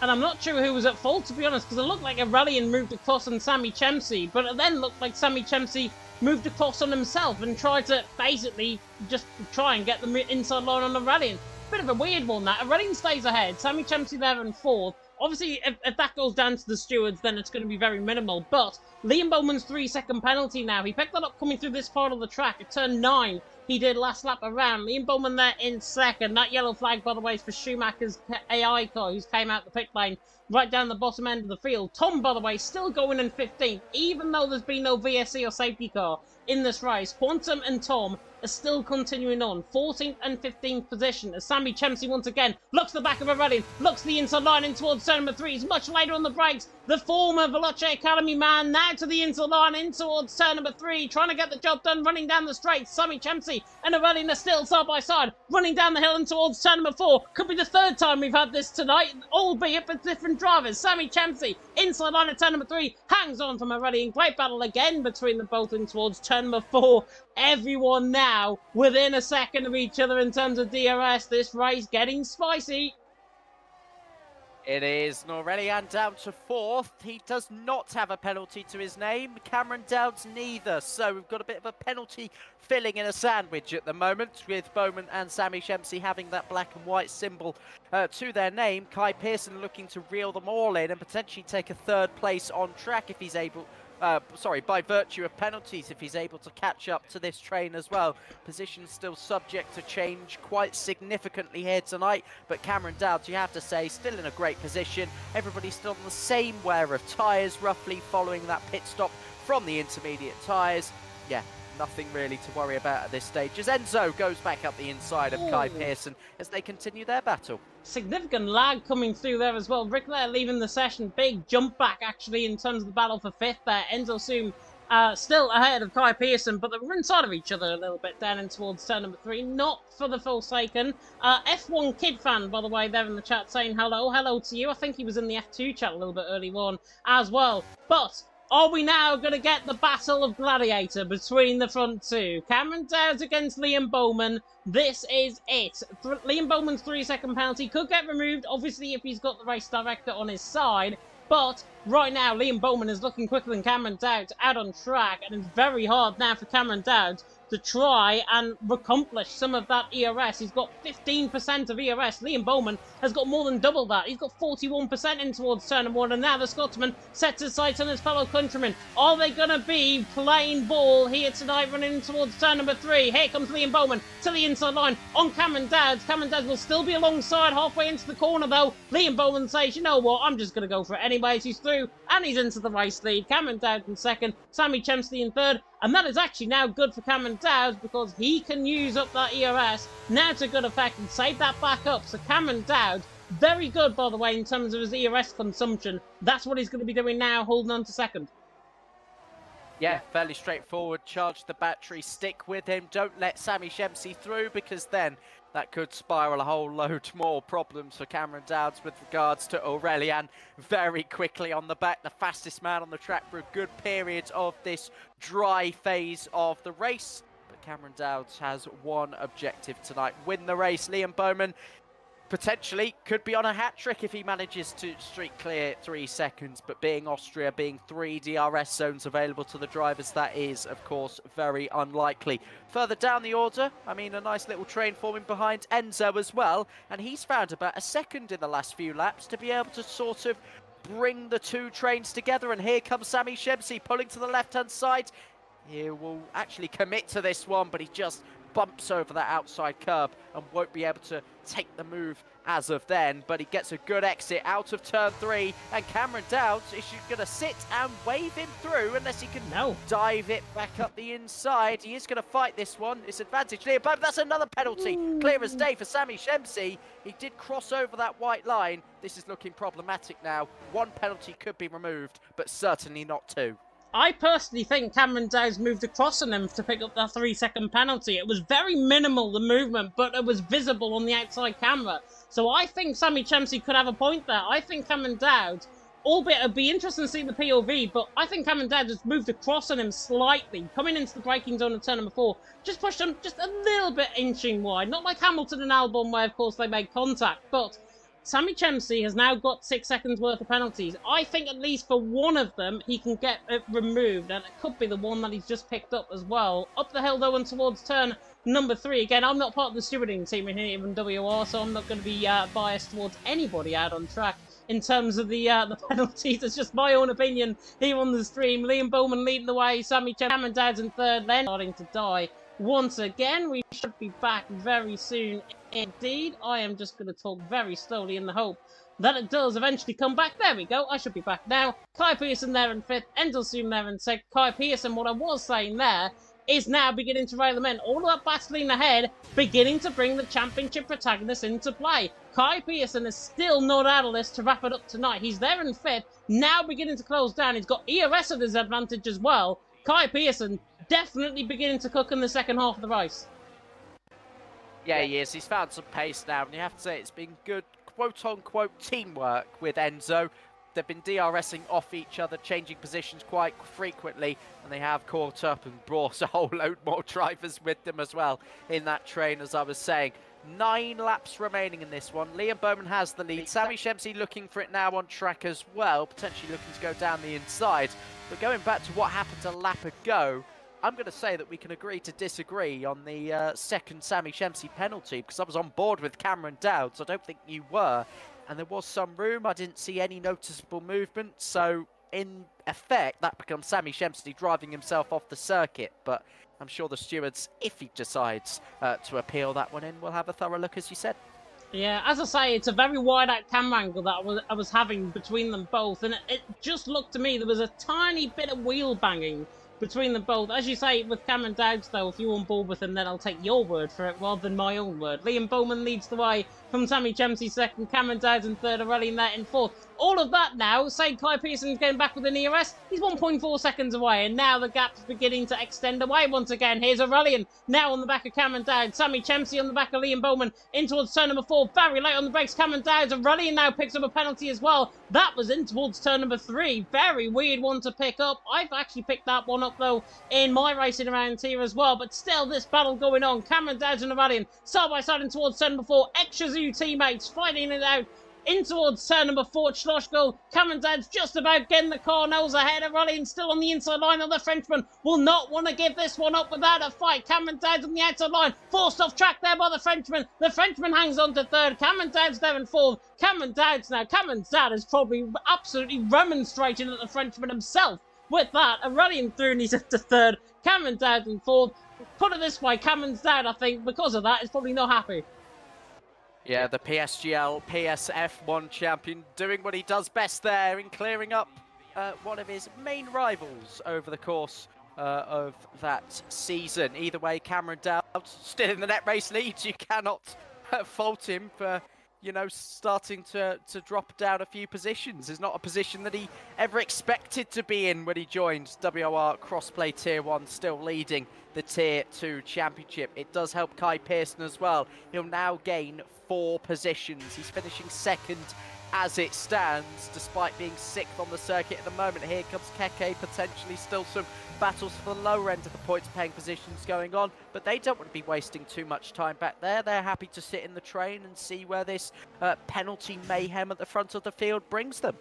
And I'm not sure who was at fault, to be honest, because it looked like Aurelian moved across on Sammy Shempsey, but it then looked like Sammy Shempsey moved across on himself and tried to basically just try and get the inside line on Aurelian. Bit of a weird one, that. Aurelian stays ahead, Sammy Shempsey there in 4th. Obviously, if that goes down to the stewards, then it's going to be very minimal. But Liam Bowman's 3-second penalty now. He picked that up coming through this part of the track. At turn 9, he did last lap around. Liam Bowman there in 2nd. That yellow flag, by the way, is for Schumacher's AI car, who's came out the pit lane right down the bottom end of the field. Tom, by the way, still going in 15th, even though there's been no VSC or safety car in this race. Quantum and Tom are still continuing on. 14th and 15th position as Sammy Shempsey once again looks the back of Aurelian, looks the inside line in towards turn number 3. He's much later on the brakes. The former Veloce Academy man now to the inside line in towards turn number 3, trying to get the job done, running down the straight. Sammy Shempsey and Aurelian are still side by side, running down the hill and towards turn number 4. Could be the 3rd time we've had this tonight, albeit with different drivers. Sammy Shempsey inside line at turn number 3, hangs on from Aurelian. Great battle again between them both in towards turn number 4. Everyone now within a second of each other in terms of DRS. This race getting spicy. It is Aurelian down to 4th. He does not have a penalty to his name. Cameron Dowds neither. So we've got a bit of a penalty filling in a sandwich at the moment, with Bowman and Sammy Shempsey having that black and white symbol to their name. Kai Pearson looking to reel them all in and potentially take a 3rd place on track if he's able. By virtue of penalties, if he's able to catch up to this train as well. Position still subject to change quite significantly here tonight, but Cameron Dowds, you have to say, still in a great position. Everybody's still on the same wear of tyres, roughly, following that pit stop from the intermediate tyres. Yeah, nothing really to worry about at this stage, as Enzo goes back up the inside of Kai Pearson as they continue their battle. Significant lag coming through there as well. Rick Lair leaving the session. Big jump back, actually, in terms of the battle for 5th there. Enzo Soom still ahead of Kai Pearson, but they're inside of each other a little bit down in towards turn number 3. Not for the Forsaken. F1 Kid fan, by the way, there in the chat saying hello. Hello to you. I think he was in the F2 chat a little bit early on as well. But are we now going to get the battle of Gladiator between the front two? Cameron Dowds against Liam Bowman. This is it. Liam Bowman's 3-second penalty could get removed, obviously, if he's got the race director on his side. But right now, Liam Bowman is looking quicker than Cameron Dowds out on track. And it's very hard now for Cameron Dowds to try and accomplish some of that ERS. He's got 15% of ERS. Liam Bowman has got more than double that. He's got 41% in towards turn number 1, and now the Scotsman sets his sights on his fellow countrymen. Are they going to be playing ball here tonight, running towards turn number 3? Here comes Liam Bowman to the inside line on Cameron Dowds. Cameron Dowds will still be alongside halfway into the corner, though. Liam Bowman says, you know what, I'm just going to go for it anyways. He's through, and he's into the race lead. Cameron Dowds in 2nd, Sammy Shempsey in 3rd, and that is actually now good for Cameron Dowds because he can use up that ERS now to good effect and save that back up. So Cameron Dowds, very good, by the way, in terms of his ERS consumption. That's what he's going to be doing now, holding on to 2nd. Yeah, fairly straightforward. Charge the battery, stick with him. Don't let Sammy Shempsey through, because then that could spiral a whole load more problems for Cameron Dowds with regards to Aurelian. Very quickly on the back, the fastest man on the track for a good period of this dry phase of the race. But Cameron Dowds has one objective tonight: win the race. Liam Bowman potentially could be on a hat-trick if he manages to streak clear 3 seconds, but being Austria, being 3 DRS zones available to the drivers, that is, of course, very unlikely. Further down the order, I mean, a nice little train forming behind Enzo as well, and he's found about a second in the last few laps to be able to sort of bring the two trains together. And here comes Sammy Shempsey pulling to the left-hand side. He will actually commit to this one, but he just bumps over that outside curb and won't be able to take the move as of then, but he gets a good exit out of turn 3, and Cameron Dowds is going to sit and wave him through unless he can dive it back up the inside. He is going to fight this one. It's advantage clear, but that's another penalty. Clear as day for Sammy Shempsey. He did cross over that white line. This is looking problematic now. One penalty could be removed, but certainly not 2. I personally think Cameron Dowd's moved across on him to pick up that 3-second penalty. It was very minimal, the movement, but it was visible on the outside camera. So I think Sammy Chemsey could have a point there. I think Cameron Dowd, albeit it'd be interesting to see the POV, but I think Cameron Dowd just moved across on him slightly, coming into the braking zone of turn number 4, just pushed him just a little bit inching wide. Not like Hamilton and Albon, where of course they made contact, but Sammy Chemsey has now got 6 seconds worth of penalties. I think at least for one of them, he can get it removed, and it could be the one that he's just picked up as well. Up the hill, though, and towards turn number 3. Again, I'm not part of the stewarding team in here in WOR, so I'm not going to be biased towards anybody out on track in terms of the penalties. It's just my own opinion here on the stream. Liam Bowman leading the way, Sammy Chemsey, Cameron Dowd in third, then starting to die once again. We should be back very soon indeed. I am just going to talk very slowly in the hope that it does eventually come back. There we go. I should be back now. Kai Pearson there in 5th. Endelsoon there in 6th. Kai Pearson, what I was saying there, is now beginning to rail them in. All of that battling ahead, beginning to bring the championship protagonists into play. Kai Pearson is still not out of this to wrap it up tonight. He's there in 5th, now beginning to close down. He's got ERS at his advantage as well. Kai Pearson definitely beginning to cook in the second half of the race. Yeah, he is. He's found some pace now, and you have to say it's been good, quote-unquote, teamwork with Enzo. They've been DRSing off each other, changing positions quite frequently, and they have caught up and brought a whole load more drivers with them as well in that train, as I was saying. 9 laps remaining in this one. Liam Bowman has the lead. Sammy Chemsey looking for it now on track as well, potentially looking to go down the inside. But going back to what happened a lap ago, I'm going to say that we can agree to disagree on the second Sammy Chemsey penalty, because I was on board with Cameron Dowd, so I don't think you were. And there was some room. I didn't see any noticeable movement. So, in effect, that becomes Sammy Chemsey driving himself off the circuit. But I'm sure the stewards, if he decides to appeal that one in, will have a thorough look, as you said. Yeah, as I say, it's a very wide-out camera angle that I was having between them both. And it just looked to me, there was a tiny bit of wheel banging between them both. As you say, with Cameron Dowd, though, if you're on board with him, then I'll take your word for it rather than my own word. Liam Bowman leads the way from Sammy Chemsey second, Cameron Dowd in third, Aurelian there in fourth. All of that now, say Kai Pearson getting back with an ERS, he's 1.4 seconds away, and now the gap's beginning to extend away once again. Here's Aurelian now on the back of Cameron Dowd, Sammy Chemsey on the back of Liam Bowman in towards turn number 4, very late on the brakes, Cameron Dowd. Aurelian now picks up a penalty as well. That was in towards turn number 3, very weird one to pick up. I've actually picked that one up though in my racing around here as well, but still this battle going on. Cameron Dowd and Aurelian side by side in towards turn number 4, extra zoo teammates fighting it out in towards turn number 4, Schlossgoal. Cameron Dowd's just about getting the car nose ahead. Aurelian still on the inside line, and the Frenchman will not want to give this one up without a fight. Cameron Dowd's on the outside line, forced off track there by the Frenchman. The Frenchman hangs on to third. Cameron Dowd's there in fourth. Cameron Dowd is probably absolutely remonstrating at the Frenchman himself. With that, Aurelian through and he's into third. Cameron Dowd in fourth. Put it this way, Cameron Dowd, I think, because of that, is probably not happy. Yeah, the PSGL, PSF1 champion doing what he does best there in clearing up one of his main rivals over the course of that season. Either way, Cameron Dowd still in the net race leads. You cannot fault him for, you know, starting to drop down a few positions. It's not a position that he ever expected to be in when he joined WOR Crossplay Tier 1, still leading the Tier 2 Championship. It does help Kai Pearson as well. He'll now gain 4 positions. He's finishing second as it stands, despite being 6th on the circuit at the moment. Here comes Keke, potentially still some battles for the lower end of the points-paying positions going on, but they don't want to be wasting too much time back there. They're happy to sit in the train and see where this penalty mayhem at the front of the field brings them.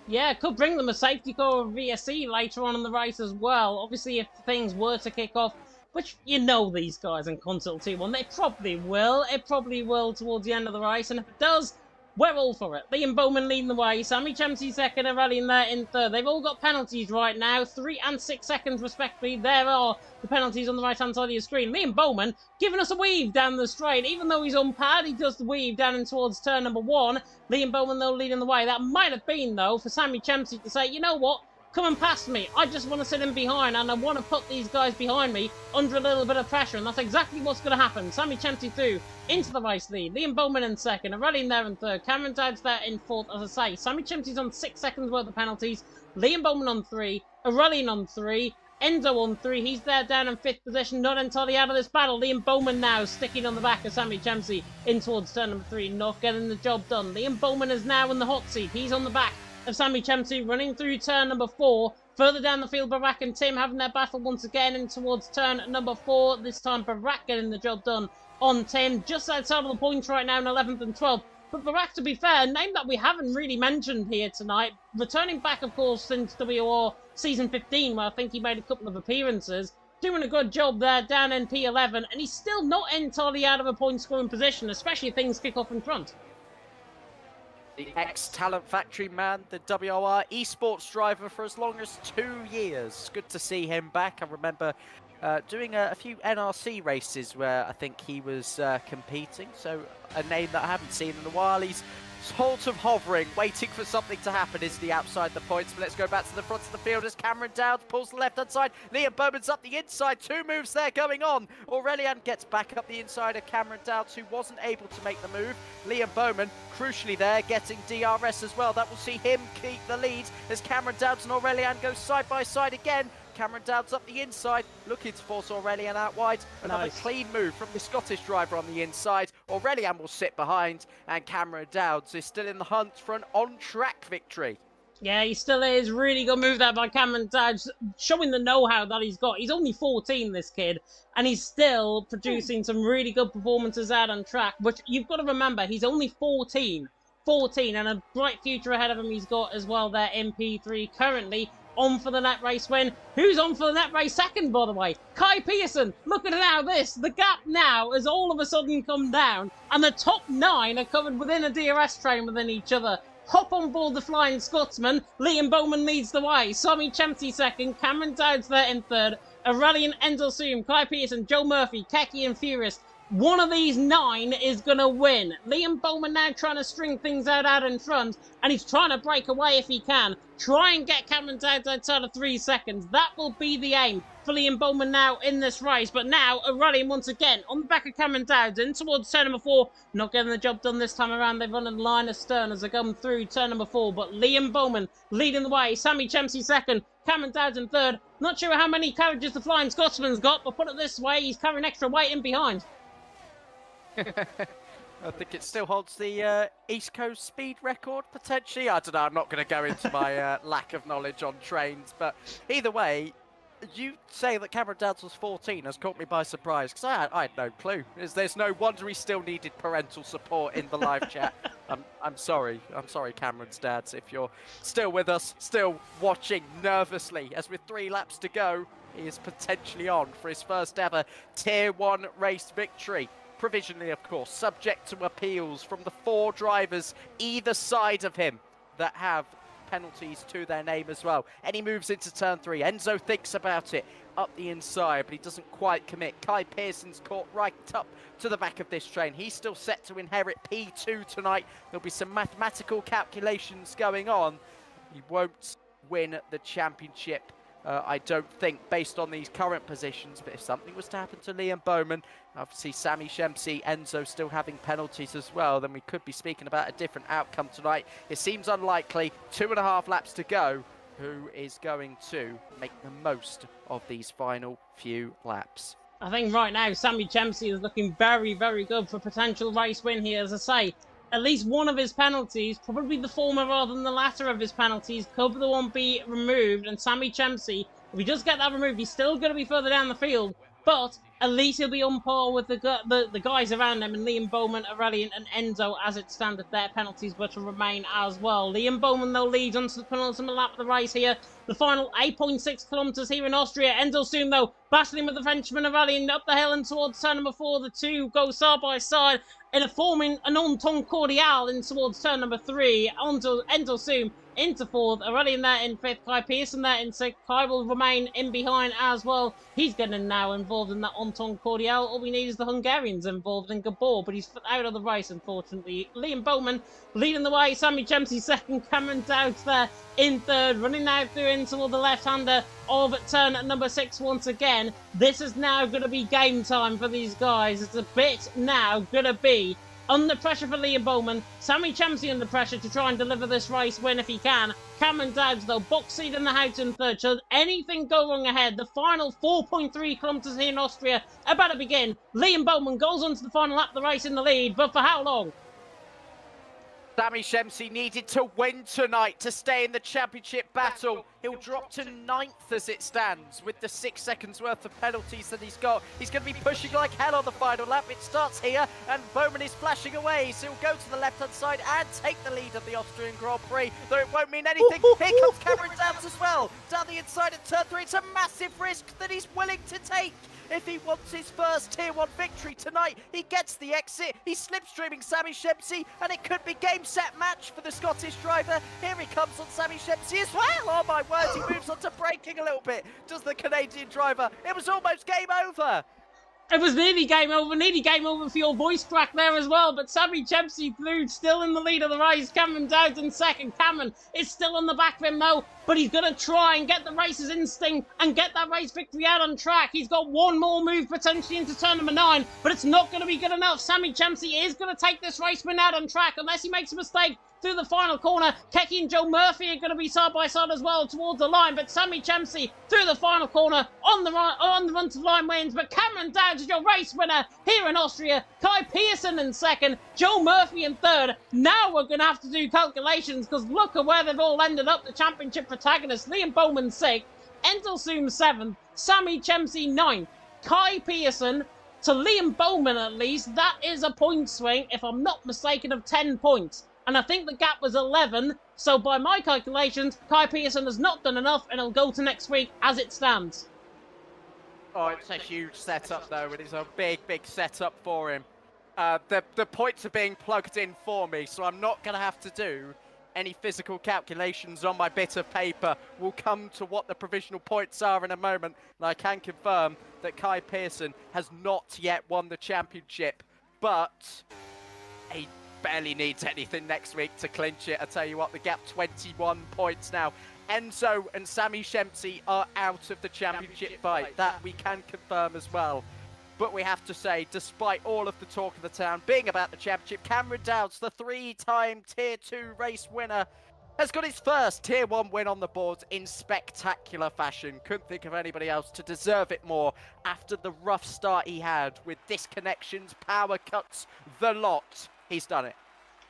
Yeah, it could bring them a safety car or VSE later on in the race as well. Obviously, if things were to kick off, which you know these guys in Console T1, they probably will. It probably will towards the end of the race, and if it does, we're all for it. Liam Bowman leading the way, Sammy Chemsey second, and Aurelian there in third. They've all got penalties right now, 3 and 6 seconds respectively. There are the penalties on the right-hand side of your screen. Liam Bowman giving us a weave down the straight. Even though he's on pad, he does the weave down in towards turn number 1. Liam Bowman, though, leading the way. That might have been, though, for Sammy Chemsey to say, you know what? coming past me. I just want to sit in behind, and I want to put these guys behind me under a little bit of pressure, and that's exactly what's going to happen. Sammy Chempsey through into the race lead. Liam Bowman in second, Aurelian there in third. Cameron Dowd's there in fourth, as I say. Sammy Chempsey's on 6 seconds worth of penalties. Liam Bowman on 3. Aurelian on 3. Enzo on 3, he's there down in 5th position, not entirely out of this battle. Liam Bowman now sticking on the back of Sammy Chempsey in towards turn number 3, not getting the job done. Liam Bowman is now in the hot seat, he's on the back of Sammy Chempsey running through turn number 4. Further down the field, Barak and Tim having their battle once again in towards turn number 4. This time Barak getting the job done on Tim, just outside of the points right now in 11th and 12th. But Barak, to be fair, a name that we haven't really mentioned here tonight, returning back, of course, since WOR Season 15, where I think he made a couple of appearances, doing a good job there down in P11, and he's still not entirely out of a point-scoring position, especially if things kick off in front. The ex-Talent Factory man, the WOR esports driver for as long as 2 years. Good to see him back. I remember doing a few NRC races where I think he was competing, so a name that I haven't seen in a while. He's sort of hovering, waiting for something to happen, is the outside the points. But let's go back to the front of the field as Cameron Dowd pulls the left-hand side. Liam Bowman's up the inside. 2 moves there going on. Aurelian gets back up the inside of Cameron Dowd, who wasn't able to make the move. Liam Bowman, crucially there, getting DRS as well. That will see him keep the lead as Cameron Dowd and Aurelian go side by side again. Cameron Dowd's up the inside, looking to force Aurelian out wide. Another clean move from the Scottish driver on the inside. Aurelian will sit behind, and Cameron Dowds is still in the hunt for an on-track victory. Yeah, he still is. Really good move there by Cameron Dowds, showing the know-how that he's got. He's only 14, this kid, and he's still producing some really good performances out on track, which you've got to remember, he's only 14. 14, and a bright future ahead of him he's got as well there in P3 currently. On for the net race win. Who's on for the net race second, by the way? Kai Pearson. Look at now this. The gap now has all of a sudden come down, and the top 9 are covered within a DRS train within each other. Hop on board the Flying Scotsman. Liam Bowman leads the way. Sammy Chempsey second. Cameron Dowd's there in third. Aurelian, Enzel Soom, Kai Pearson, Joe Murphy, Keki and Furious. One of these 9 is going to win. Liam Bowman now trying to string things out in front, and he's trying to break away if he can. Try and get Cameron Dowd outside of 3 seconds. That will be the aim for Liam Bowman now in this race. But now, Aurelian once again on the back of Cameron Dowd in towards turn number 4. Not getting the job done this time around. They've run a line astern as they come through turn number 4. But Liam Bowman leading the way. Sammy Chempsey second. Cameron Dowd in third. Not sure how many carriages the Flying Scotsman's got, but put it this way, he's carrying extra weight in behind. I think it still holds the East Coast speed record, potentially. I don't know, I'm not going to go into my lack of knowledge on trains, but either way, you say that Cameron Dowds was 14 has caught me by surprise, because I had no clue. There's no wonder he still needed parental support in the live chat. I'm sorry, Cameron's dads, if you're still with us, still watching nervously, as with 3 laps to go, he is potentially on for his first ever Tier 1 race victory. Provisionally, of course, subject to appeals from the 4 drivers either side of him that have penalties to their name as well. And he moves into turn 3. Enzo thinks about it up the inside, but he doesn't quite commit. Kai Pearson's caught right up to the back of this train. He's still set to inherit P2 tonight. There'll be some mathematical calculations going on. He won't win the championship, I don't think, based on these current positions. But if something was to happen to Liam Bowman, obviously Sammy Chempsey, Enzo still having penalties as well, then we could be speaking about a different outcome tonight. It seems unlikely. 2.5 laps to go. Who is going to make the most of these final few laps? I think right now Sammy Chempsey is looking very, very good for a potential race win here. As I say, at least one of his penalties, probably the former rather than the latter of his penalties, could the one be removed. And Sammy Chempsey, if he does get that removed, he's still going to be further down the field, but at least he'll be on par with the guys around him, and Liam Bowman, Aurelian and Enzo as it stands. Their penalties were to remain as well. Liam Bowman, though, leads onto the penultimate lap of the race here. The final 8.6 kilometres here in Austria. Enzo Soom, though, battling with the Frenchman and rallying up the hill and towards turn number 4. The two go side by side in a forming an entente cordiale in towards turn number 3. Endelsum into 4th, rallying there in 5th. Kai Pearson there in 6th. Kai will remain in behind as well. He's getting now involved in that entente cordiale. All we need is the Hungarians involved in Gabor, but he's out of the race, unfortunately. Liam Bowman leading the way. Sammy Chempsey second. Cameron Dowds there in 3rd. Running now through into the left-hander of turn number 6 once again. This is now going to be game time for these guys. It's a bit now going to be under pressure for Liam Bowman. Sammy Chempsey under pressure to try and deliver this race win if he can. Cameron Dowds, though, box seat in the house in 3rd. Should anything go wrong ahead, the final 4.3 kilometres here in Austria about to begin. Liam Bowman goes on to the final lap of the race in the lead, but for how long? Sammy Chempsey needed to win tonight to stay in the championship battle. He'll drop to 9th as it stands with the 6 seconds worth of penalties that he's got. He's going to be pushing like hell on the final lap. It starts here and Bowman is flashing away. So he'll go to the left-hand side and take the lead of the Austrian Grand Prix, though it won't mean anything. Here comes Cameron Dowds as well. Down the inside at turn 3. It's a massive risk that he's willing to take. If he wants his first Tier 1 victory tonight, he gets the exit. He's slipstreaming Sammy Chempsey, and it could be game, set, match for the Scottish driver. Here he comes on Sammy Chempsey as well. Oh my word, he moves on to braking a little bit. Does the Canadian driver. It was almost game over. It was nearly game over for your voice crack there as well, but Sammy Chempsey through, still in the lead of the race. Cameron Dowds in 2nd. Cameron is still on the back of him though, but he's going to try and get the racer's instinct and get that race victory out on track. He's got one more move potentially into turn number 9, but it's not going to be good enough. Sammy Chempsey is going to take this race win out on track unless he makes a mistake through the final corner. Kecky and Joe Murphy are going to be side by side as well towards the line, but Sammy Chempsey through the final corner on the run to the line wins. But Cameron Dowds is your race winner here in Austria. Kai Pearson in 2nd, Joe Murphy in 3rd. Now we're going to have to do calculations because look at where they've all ended up. The championship protagonists: Liam Bowman 6th, Endelsum 7th, Sammy Chempsey 9th, Kai Pearson to Liam Bowman at least. That is a point swing, if I'm not mistaken, of 10 points. And I think the gap was 11, so by my calculations, Kai Pearson has not done enough, and he'll go to next week as it stands. Oh, it's a huge setup, though. It is a big, big setup for him. The points are being plugged in for me, so I'm not going to have to do any physical calculations on my bit of paper. We'll come to what the provisional points are in a moment, and I can confirm that Kai Pearson has not yet won the championship, but he barely needs anything next week to clinch it. I tell you what, the gap 21 points now. Enzo and Sammy Chempsey are out of the championship fight. That we can confirm as well. But we have to say, despite all of the talk of the town being about the championship, Cameron Dowds, the 3-time Tier 2 race winner, has got his first Tier 1 win on the board in spectacular fashion. Couldn't think of anybody else to deserve it more after the rough start he had with disconnections, power cuts, the lot. He's done it.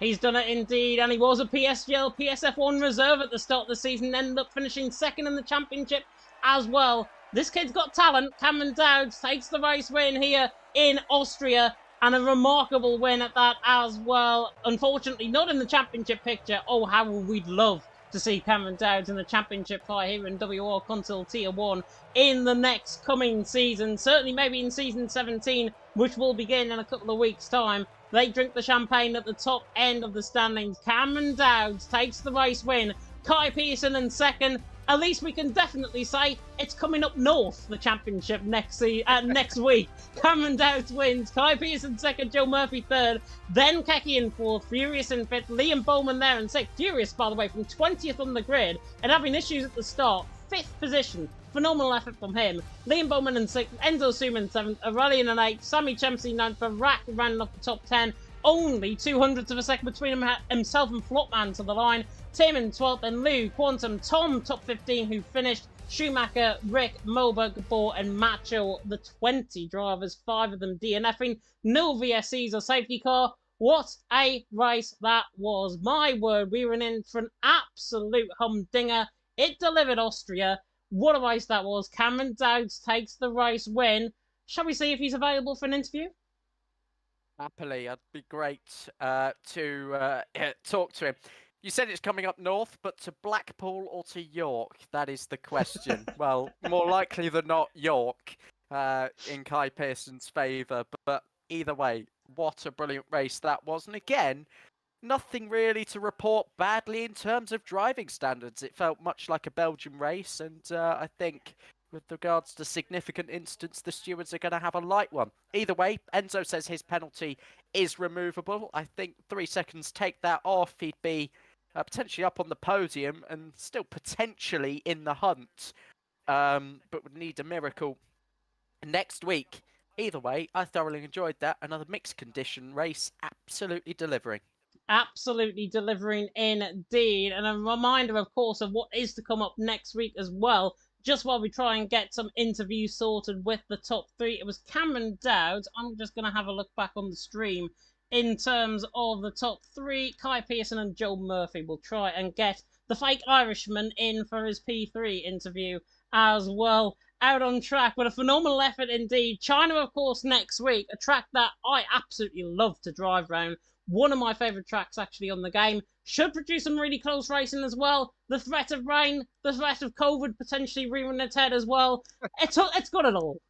He's done it indeed, and he was a PSGL PSF1 reserve at the start of the season, ended up finishing 2nd in the championship as well. This kid's got talent. Cameron Dowds takes the race win here in Austria, and a remarkable win at that as well. Unfortunately, not in the championship picture. Oh, how we'd love to see Cameron Dowds in the championship fight here in WOR Consul Tier 1 in the next coming season. Certainly maybe in season 17, which will begin in a couple of weeks' time. They drink the champagne at the top end of the standings. Cameron Dowds takes the race win. Kai Pearson in 2nd. At least we can definitely say it's coming up north, the championship next week. Cameron Dowds wins. Kai Pearson 2nd, Joe Murphy 3rd. Then Kecky in 4th, Furious in 5th, Liam Bowman there in 6th. Furious, by the way, from 20th on the grid and having issues at the start. 5th position. Phenomenal effort from him. Liam Bowman in 6th, Endelsum in 7th, Aurelian in 8th, Sammy Chempsey 9th, for Rack rounding off the top 10. Only 200ths of a second between himself and Flopman to the line. Tim in 12th, and Lou, Quantum, Tom, top 15, who finished. Schumacher, Rick, Moberg, Gabor, and Macho, the 20 drivers, 5 of them DNFing. No VSCs or safety car. What a race that was. My word, we were in for an absolute humdinger. It delivered Austria. What a race that was. Cameron Dowds takes the race win. Shall we see if he's available for an interview? Happily, it'd be great to talk to him. You said it's coming up north, but to Blackpool or to York? That is the question. Well, more likely than not, York, in Kai Pearson's favour. But either way, what a brilliant race that was. And again, nothing really to report badly in terms of driving standards. It felt much like a Belgian race, and I think with regards to significant incidents, the stewards are going to have a light one. Either way, Enzo says his penalty is removable. I think 3 seconds take that off, he'd be potentially up on the podium and still potentially in the hunt, but would need a miracle next week. Either way, I thoroughly enjoyed that. Another mixed condition race, absolutely delivering. Absolutely delivering indeed. And a reminder, of course, of what is to come up next week as well. Just while we try and get some interviews sorted with the top three, it was Cameron Dowd. I'm just going to have a look back on the stream in terms of the top three. Kai Pearson and Joe Murphy will try and get the fake Irishman in for his P3 interview as well. Out on track, but a phenomenal effort indeed. China, of course, next week, a track that I absolutely love to drive around. One of my favourite tracks actually on the game. Should produce some really close racing as well. The threat of rain, the threat of COVID potentially rearing its head as well. It's got it all.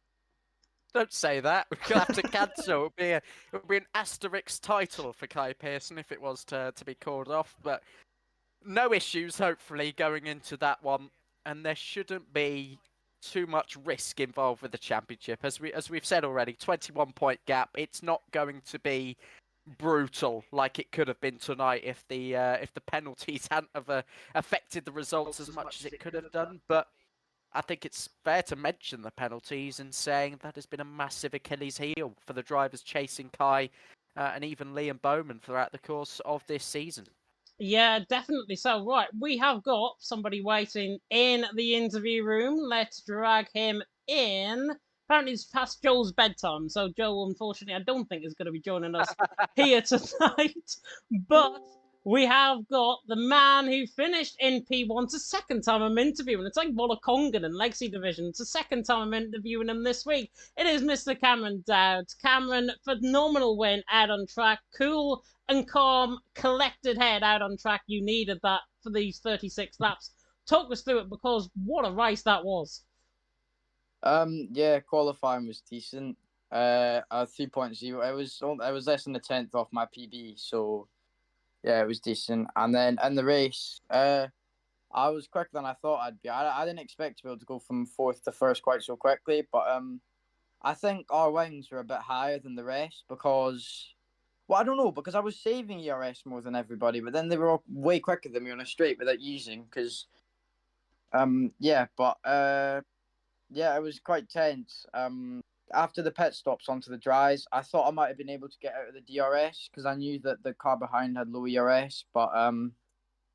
Don't say that. We'll have to cancel. It would be an asterisk title for Kai Pearson if it was to be called off. But no issues, hopefully, going into that one. And there shouldn't be too much risk involved with the championship. As we've said already, 21-point gap. It's not going to be brutal like it could have been tonight if the penalties hadn't have affected the results as much as it could have done. But I think it's fair to mention the penalties and saying that has been a massive Achilles heel for the drivers chasing Kai and even Liam Bowman throughout the course of this season. Yeah, definitely so. Right, we have got somebody waiting in the interview room. Let's drag him in. Apparently, it's past Joel's bedtime, so Joel, unfortunately, I don't think is going to be joining us here tonight. But we have got the man who finished in P1. It's the second time I'm interviewing. It's like Congan and Legacy Division. It's the second time I'm interviewing him this week. It is Mr. Cameron Dowd. Cameron, phenomenal win out on track. Cool and calm, collected head out on track. You needed that for these 36 laps. Talk us through it, because what a race that was. Yeah, qualifying was decent. 3.0. It was less than a tenth off my PB, so yeah, it was decent. And then in the race, I was quicker than I thought I'd be. I didn't expect to be able to go from fourth to first quite so quickly, but I think our wings were a bit higher than the rest because, well, I don't know, because I was saving ERS more than everybody, but then they were all way quicker than me on a straight without using, because, yeah, it was quite tense. After the pit stops onto the dries, I thought I might have been able to get out of the DRS because I knew that the car behind had low ERS, but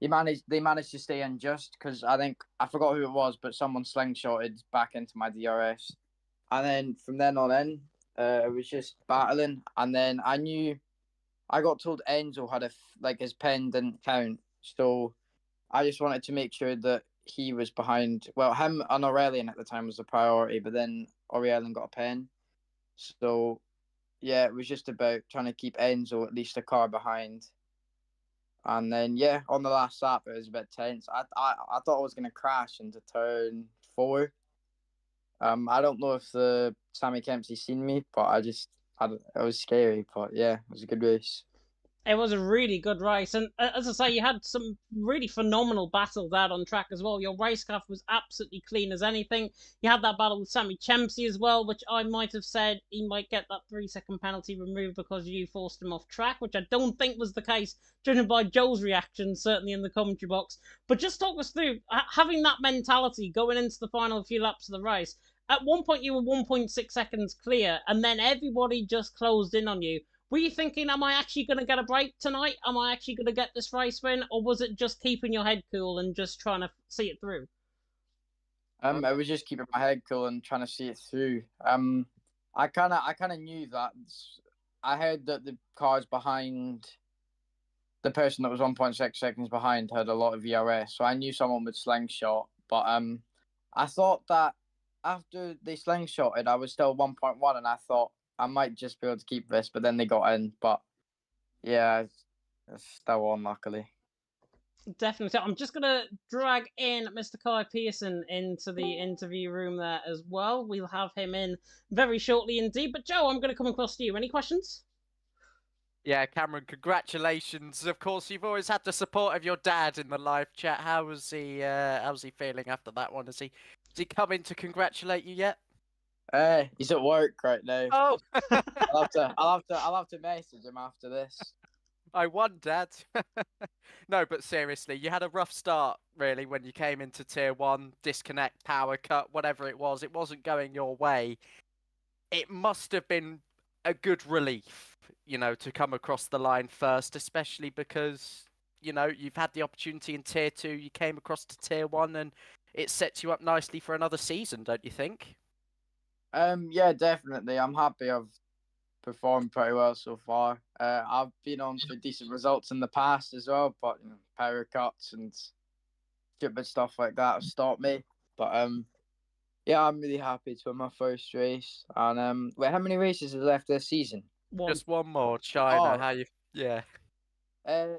they managed to stay in just because I forgot who it was, but someone slingshotted back into my DRS. And then from then on in, it was just battling. And then I got told Enzo had his pen didn't count, so I just wanted to make sure that he was behind. Well, him and Aurelian at the time was the priority, but then Aurelian got a pen. So, yeah, it was just about trying to keep Enzo at least a car behind. And then, yeah, on the last lap, it was a bit tense. I thought I was going to crash into turn 4. I don't know if the Sammy Kempsey seen me, but it was scary. But, yeah, it was a good race. It was a really good race, and as I say, you had some really phenomenal battles out on track as well. Your racecraft was absolutely clean as anything. You had that battle with Sammy Chempsey as well, which I might have said he might get that 3-second penalty removed because you forced him off track, which I don't think was the case, judging by Joel's reaction, certainly in the commentary box. But just talk us through having that mentality going into the final few laps of the race. At one point, you were 1.6 seconds clear, and then everybody just closed in on you. Were you thinking, am I actually going to get a break tonight? Am I actually going to get this race win? Or was it just keeping your head cool and just trying to see it through? I was just keeping my head cool and trying to see it through. I kind of knew that. I heard that the cars behind the person that was 1.6 seconds behind had a lot of ERS, so I knew someone would slingshot. But I thought that after they slingshotted, I was still 1.1, and I thought I might just be able to keep this, but then they got in. But yeah, it's still on, luckily. Definitely. So I'm just gonna drag in Mr. Kai Pearson into the interview room there as well. We'll have him in very shortly indeed. But Joe, I'm gonna come across to you. Any questions? Yeah, Cameron, congratulations. Of course, you've always had the support of your dad in the live chat. How's he feeling after that one? Has he come in to congratulate you yet? He's at work right now. Oh, I'll have to message him after this. I won, Dad. No, but seriously, you had a rough start, really, when you came into Tier 1, disconnect, power cut, whatever it was. It wasn't going your way. It must have been a good relief, to come across the line first, especially because, you've had the opportunity in Tier 2, you came across to Tier 1, and it sets you up nicely for another season, don't you think? Yeah, definitely. I'm happy I've performed pretty well so far. I've been on for decent results in the past as well, but power cuts and stupid stuff like that have stopped me. But yeah, I'm really happy to win my first race. And wait, how many races is left this season? Just one more, China. Oh. Yeah.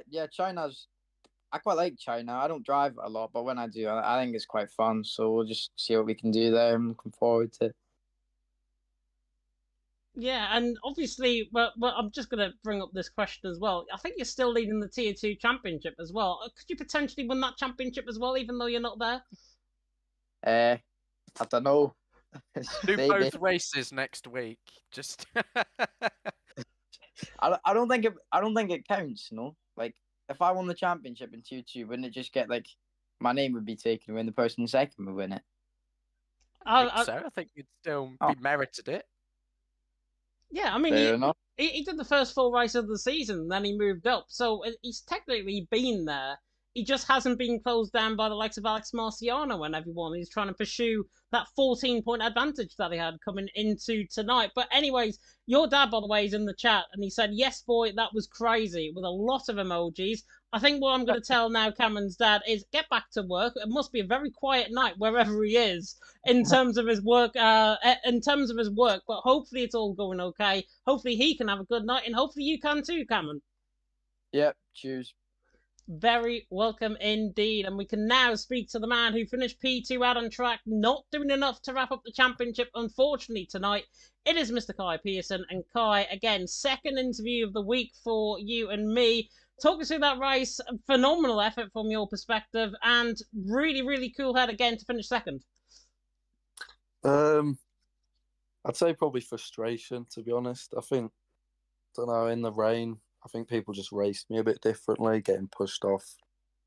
Yeah, China's. I quite like China. I don't drive a lot, but when I do, I think it's quite fun. So we'll just see what we can do there. I'm looking forward to it. Yeah, and obviously, well, I'm just going to bring up this question as well. I think you're still leading the Tier 2 championship as well. Could you potentially win that championship as well, even though you're not there? I don't know. Do Maybe. both races next week. Just. I don't think it counts. Like if I won the championship in Tier 2, wouldn't it just get like my name would be taken when the person in second would win it? I think so. I think you'd still be merited it. Yeah, I mean, Fair enough. he did the first full race of the season, then he moved up. So he's technically been there. He just hasn't been closed down by the likes of Alex Marciano and everyone. He's trying to pursue that 14-point advantage that he had coming into tonight. But anyways, your dad, by the way, is in the chat, and he said, yes, boy, that was crazy, with a lot of emojis. I think what I'm going to tell now Cameron's dad is get back to work. It must be a very quiet night wherever he is in terms of his work. But hopefully it's all going okay. Hopefully he can have a good night, and hopefully you can too, Cameron. Yep. Cheers. Very welcome indeed. And we can now speak to the man who finished P2 out on track, not doing enough to wrap up the championship, unfortunately, tonight. It is Mr. Kai Pearson. And Kai, again, second interview of the week for you and me. Talk us through that race. Phenomenal effort from your perspective, and really, really cool head again to finish second. I'd say probably frustration, to be honest. I think, in the rain, I think people just raced me a bit differently, getting pushed off,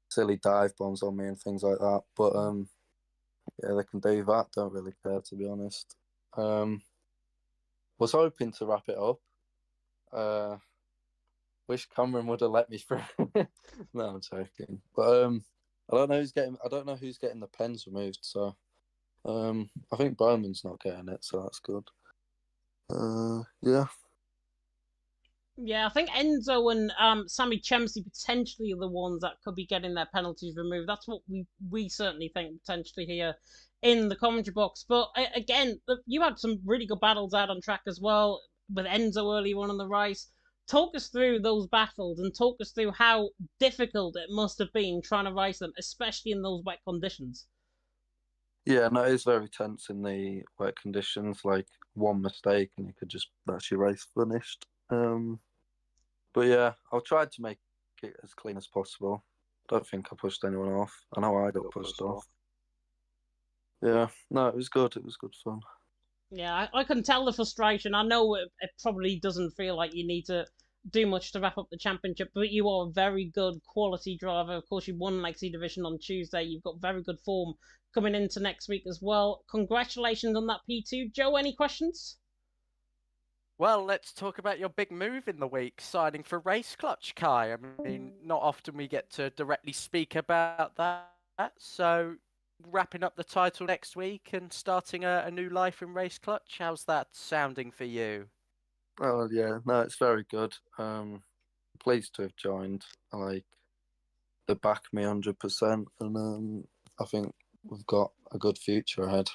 silly dive bombs on me and things like that. But yeah, they can do that. Don't really care, to be honest. Was hoping to wrap it up. Wish Cameron would have let me through. No, I'm joking. But I don't know who's getting the pens removed. So I think Bowman's not getting it, so that's good. Yeah. Yeah, I think Enzo and Sammy Chemsey potentially are the ones that could be getting their penalties removed. That's what we certainly think potentially here in the commentary box. But again, you had some really good battles out on track as well with Enzo early on in the race. Talk us through those battles and talk us through how difficult it must have been trying to race them, especially in those wet conditions. Yeah, no, it is very tense in the wet conditions. Like one mistake and that's your race finished. But yeah, I'll try to make it as clean as possible. Don't think I pushed anyone off. I know I got pushed off. Yeah, no, it was good. It was good fun. Yeah, I can tell the frustration. I know it probably doesn't feel like you need to do much to wrap up the championship, but you are a very good quality driver. Of course, you won Lexi Division on Tuesday. You've got very good form coming into next week as well. Congratulations on that P2. Joe, any questions? Well, let's talk about your big move in the week, signing for Race Clutch, Kai. I mean, not often we get to directly speak about that. So, wrapping up the title next week and starting a new life in Race Clutch, how's that sounding for you? Oh, yeah, no, it's very good. Pleased to have joined. They back me 100%, and I think we've got a good future ahead.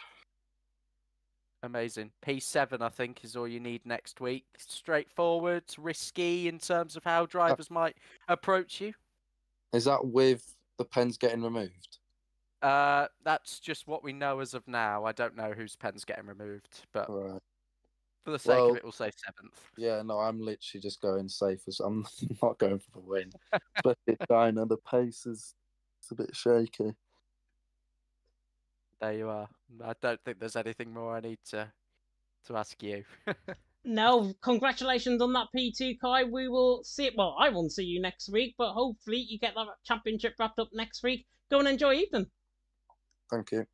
Amazing. P7, I think, is all you need next week. Straightforward, risky in terms of how drivers might approach you. Is that with The pen's getting removed. That's just what we know as of now. I don't know whose pen's getting removed, but Right. for the sake of Well, it, we'll say 7th. Yeah, no, I'm literally just going safe as I'm not going for the win. Especially at China, the pace is it's a bit shaky. There you are. I don't think there's anything more I need to ask you. No, congratulations on that P2, Kai. We will see it. Well, I won't see you next week, but hopefully you get that championship wrapped up next week. Go and enjoy Ethan. Thank you.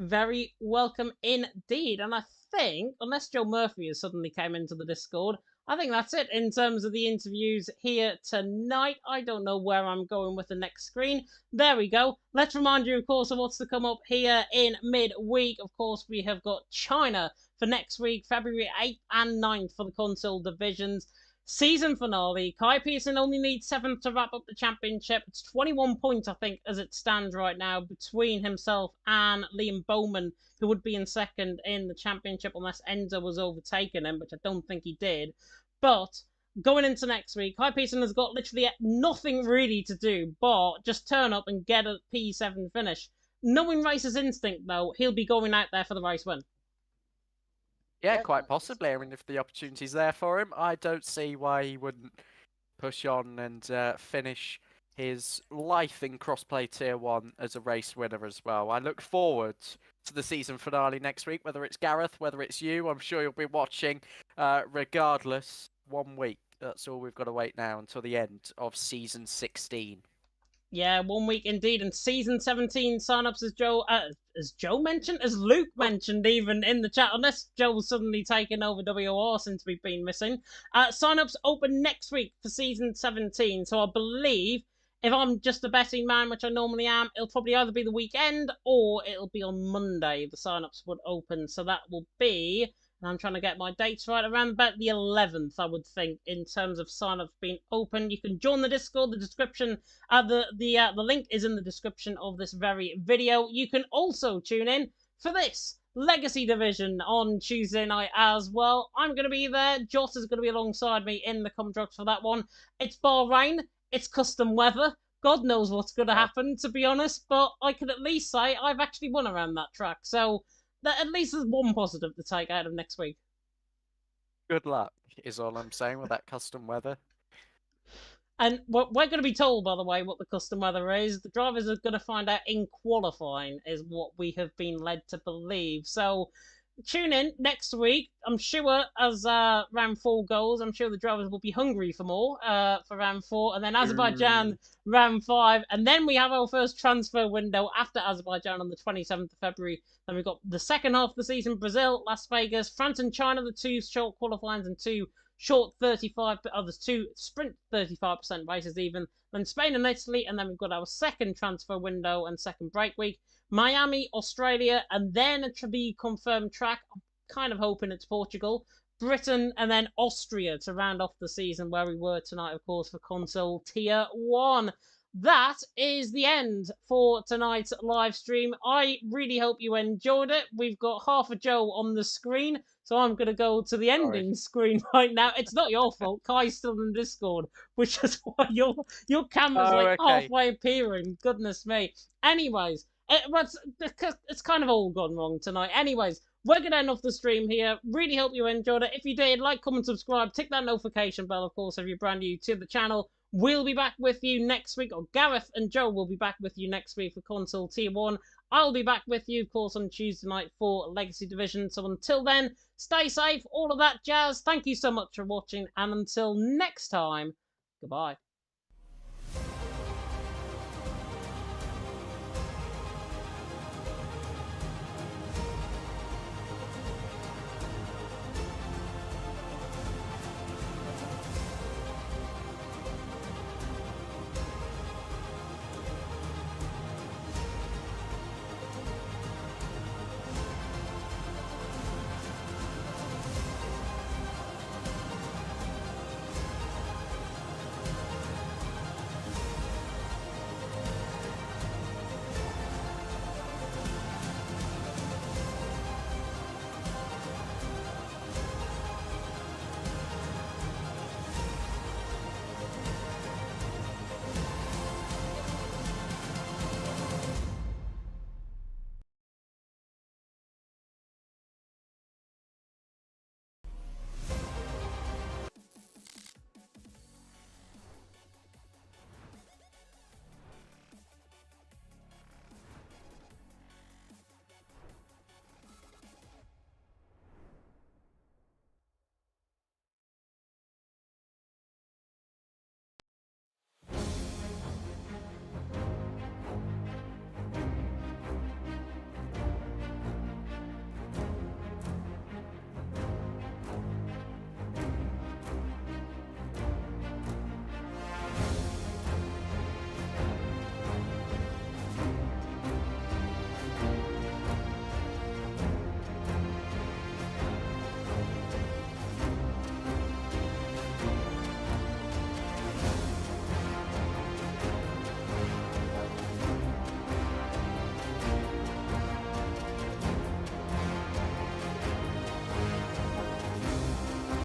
Very welcome indeed. And I think, unless Joe Murphy has suddenly came into the Discord, I think that's it in terms of the interviews here tonight. I don't know where I'm going with the next screen. There we go. Let's remind you, of course, of what's to come up here in midweek. Of course, we have got China for next week, February 8th and 9th for the console divisions. Season finale. Kai Pearson only needs 7th to wrap up the championship. It's 21 points, I think, as it stands right now, between himself and Liam Bowman, who would be in 2nd in the championship unless Enzo was overtaken him, which I don't think he did. But going into next week, Kai Pearson has got literally nothing really to do but just turn up and get a P7 finish. Knowing racer's instinct, though, he'll be going out there for the race win. Yeah, quite possibly. I mean, if the opportunity's there for him, I don't see why he wouldn't push on and finish his life in crossplay tier 1 as a race winner as well. I look forward to the season finale next week, whether it's Gareth, whether it's you. I'm sure you'll be watching. Regardless, 1 week. That's all we've got to wait now until the end of season 16. Yeah, 1 week indeed, and season 17 sign-ups as Joe mentioned, as Luke mentioned even in the chat, unless Joe's suddenly taken over WOR since we've been missing. Sign-ups open next week for season 17, so I believe if I'm just a betting man, which I normally am, it'll probably either be the weekend or it'll be on Monday the sign-ups would open, so that will be... And I'm trying to get my dates right, around about the 11th, I would think, in terms of sign-ups being open. You can join the Discord. The description, the link is in the description of this very video. You can also tune in for this Legacy Division on Tuesday night as well. I'm going to be there. Joss is going to be alongside me in the Comdrux for that one. It's Bahrain. It's custom weather. God knows what's going to happen, to be honest, but I can at least say I've actually won around that track, so... that at least there's one positive to take out of next week. Good luck, is all I'm saying with that custom weather. And we're going to be told, by the way, what the custom weather is. The drivers are going to find out in qualifying, is what we have been led to believe. So tune in next week. I'm sure as round 4 goes, I'm sure the drivers will be hungry for more for round 4. And then Azerbaijan, round 5. And then we have our first transfer window after Azerbaijan on the 27th of February. Then we've got the second half of the season, Brazil, Las Vegas, France and China, the 2 short qualifyings and 2 short 35, there's 2 sprint 35% races even. Then Spain and Italy, and then we've got our second transfer window and second break week. Miami, Australia, and then a to be confirmed track. I'm kind of hoping it's Portugal. Britain, and then Austria to round off the season, where we were tonight, of course, for console tier 1. That is the end for tonight's live stream. I really hope you enjoyed it. We've got half a Joe on the screen, so I'm going to go to the ending screen right now. It's not your fault. Kai's still in Discord, which is why your camera's halfway appearing. Goodness me. Anyways, it's kind of all gone wrong tonight. Anyways, we're going to end off the stream here. Really hope you enjoyed it. If you did, like, comment, subscribe, tick that notification bell, of course, if you're brand new to the channel. We'll be back with you next week, or Gareth and Joe will be back with you next week for console tier 1. I'll be back with you, of course, on Tuesday night for Legacy Division. So until then, stay safe, all of that jazz. Thank you so much for watching, and until next time, goodbye.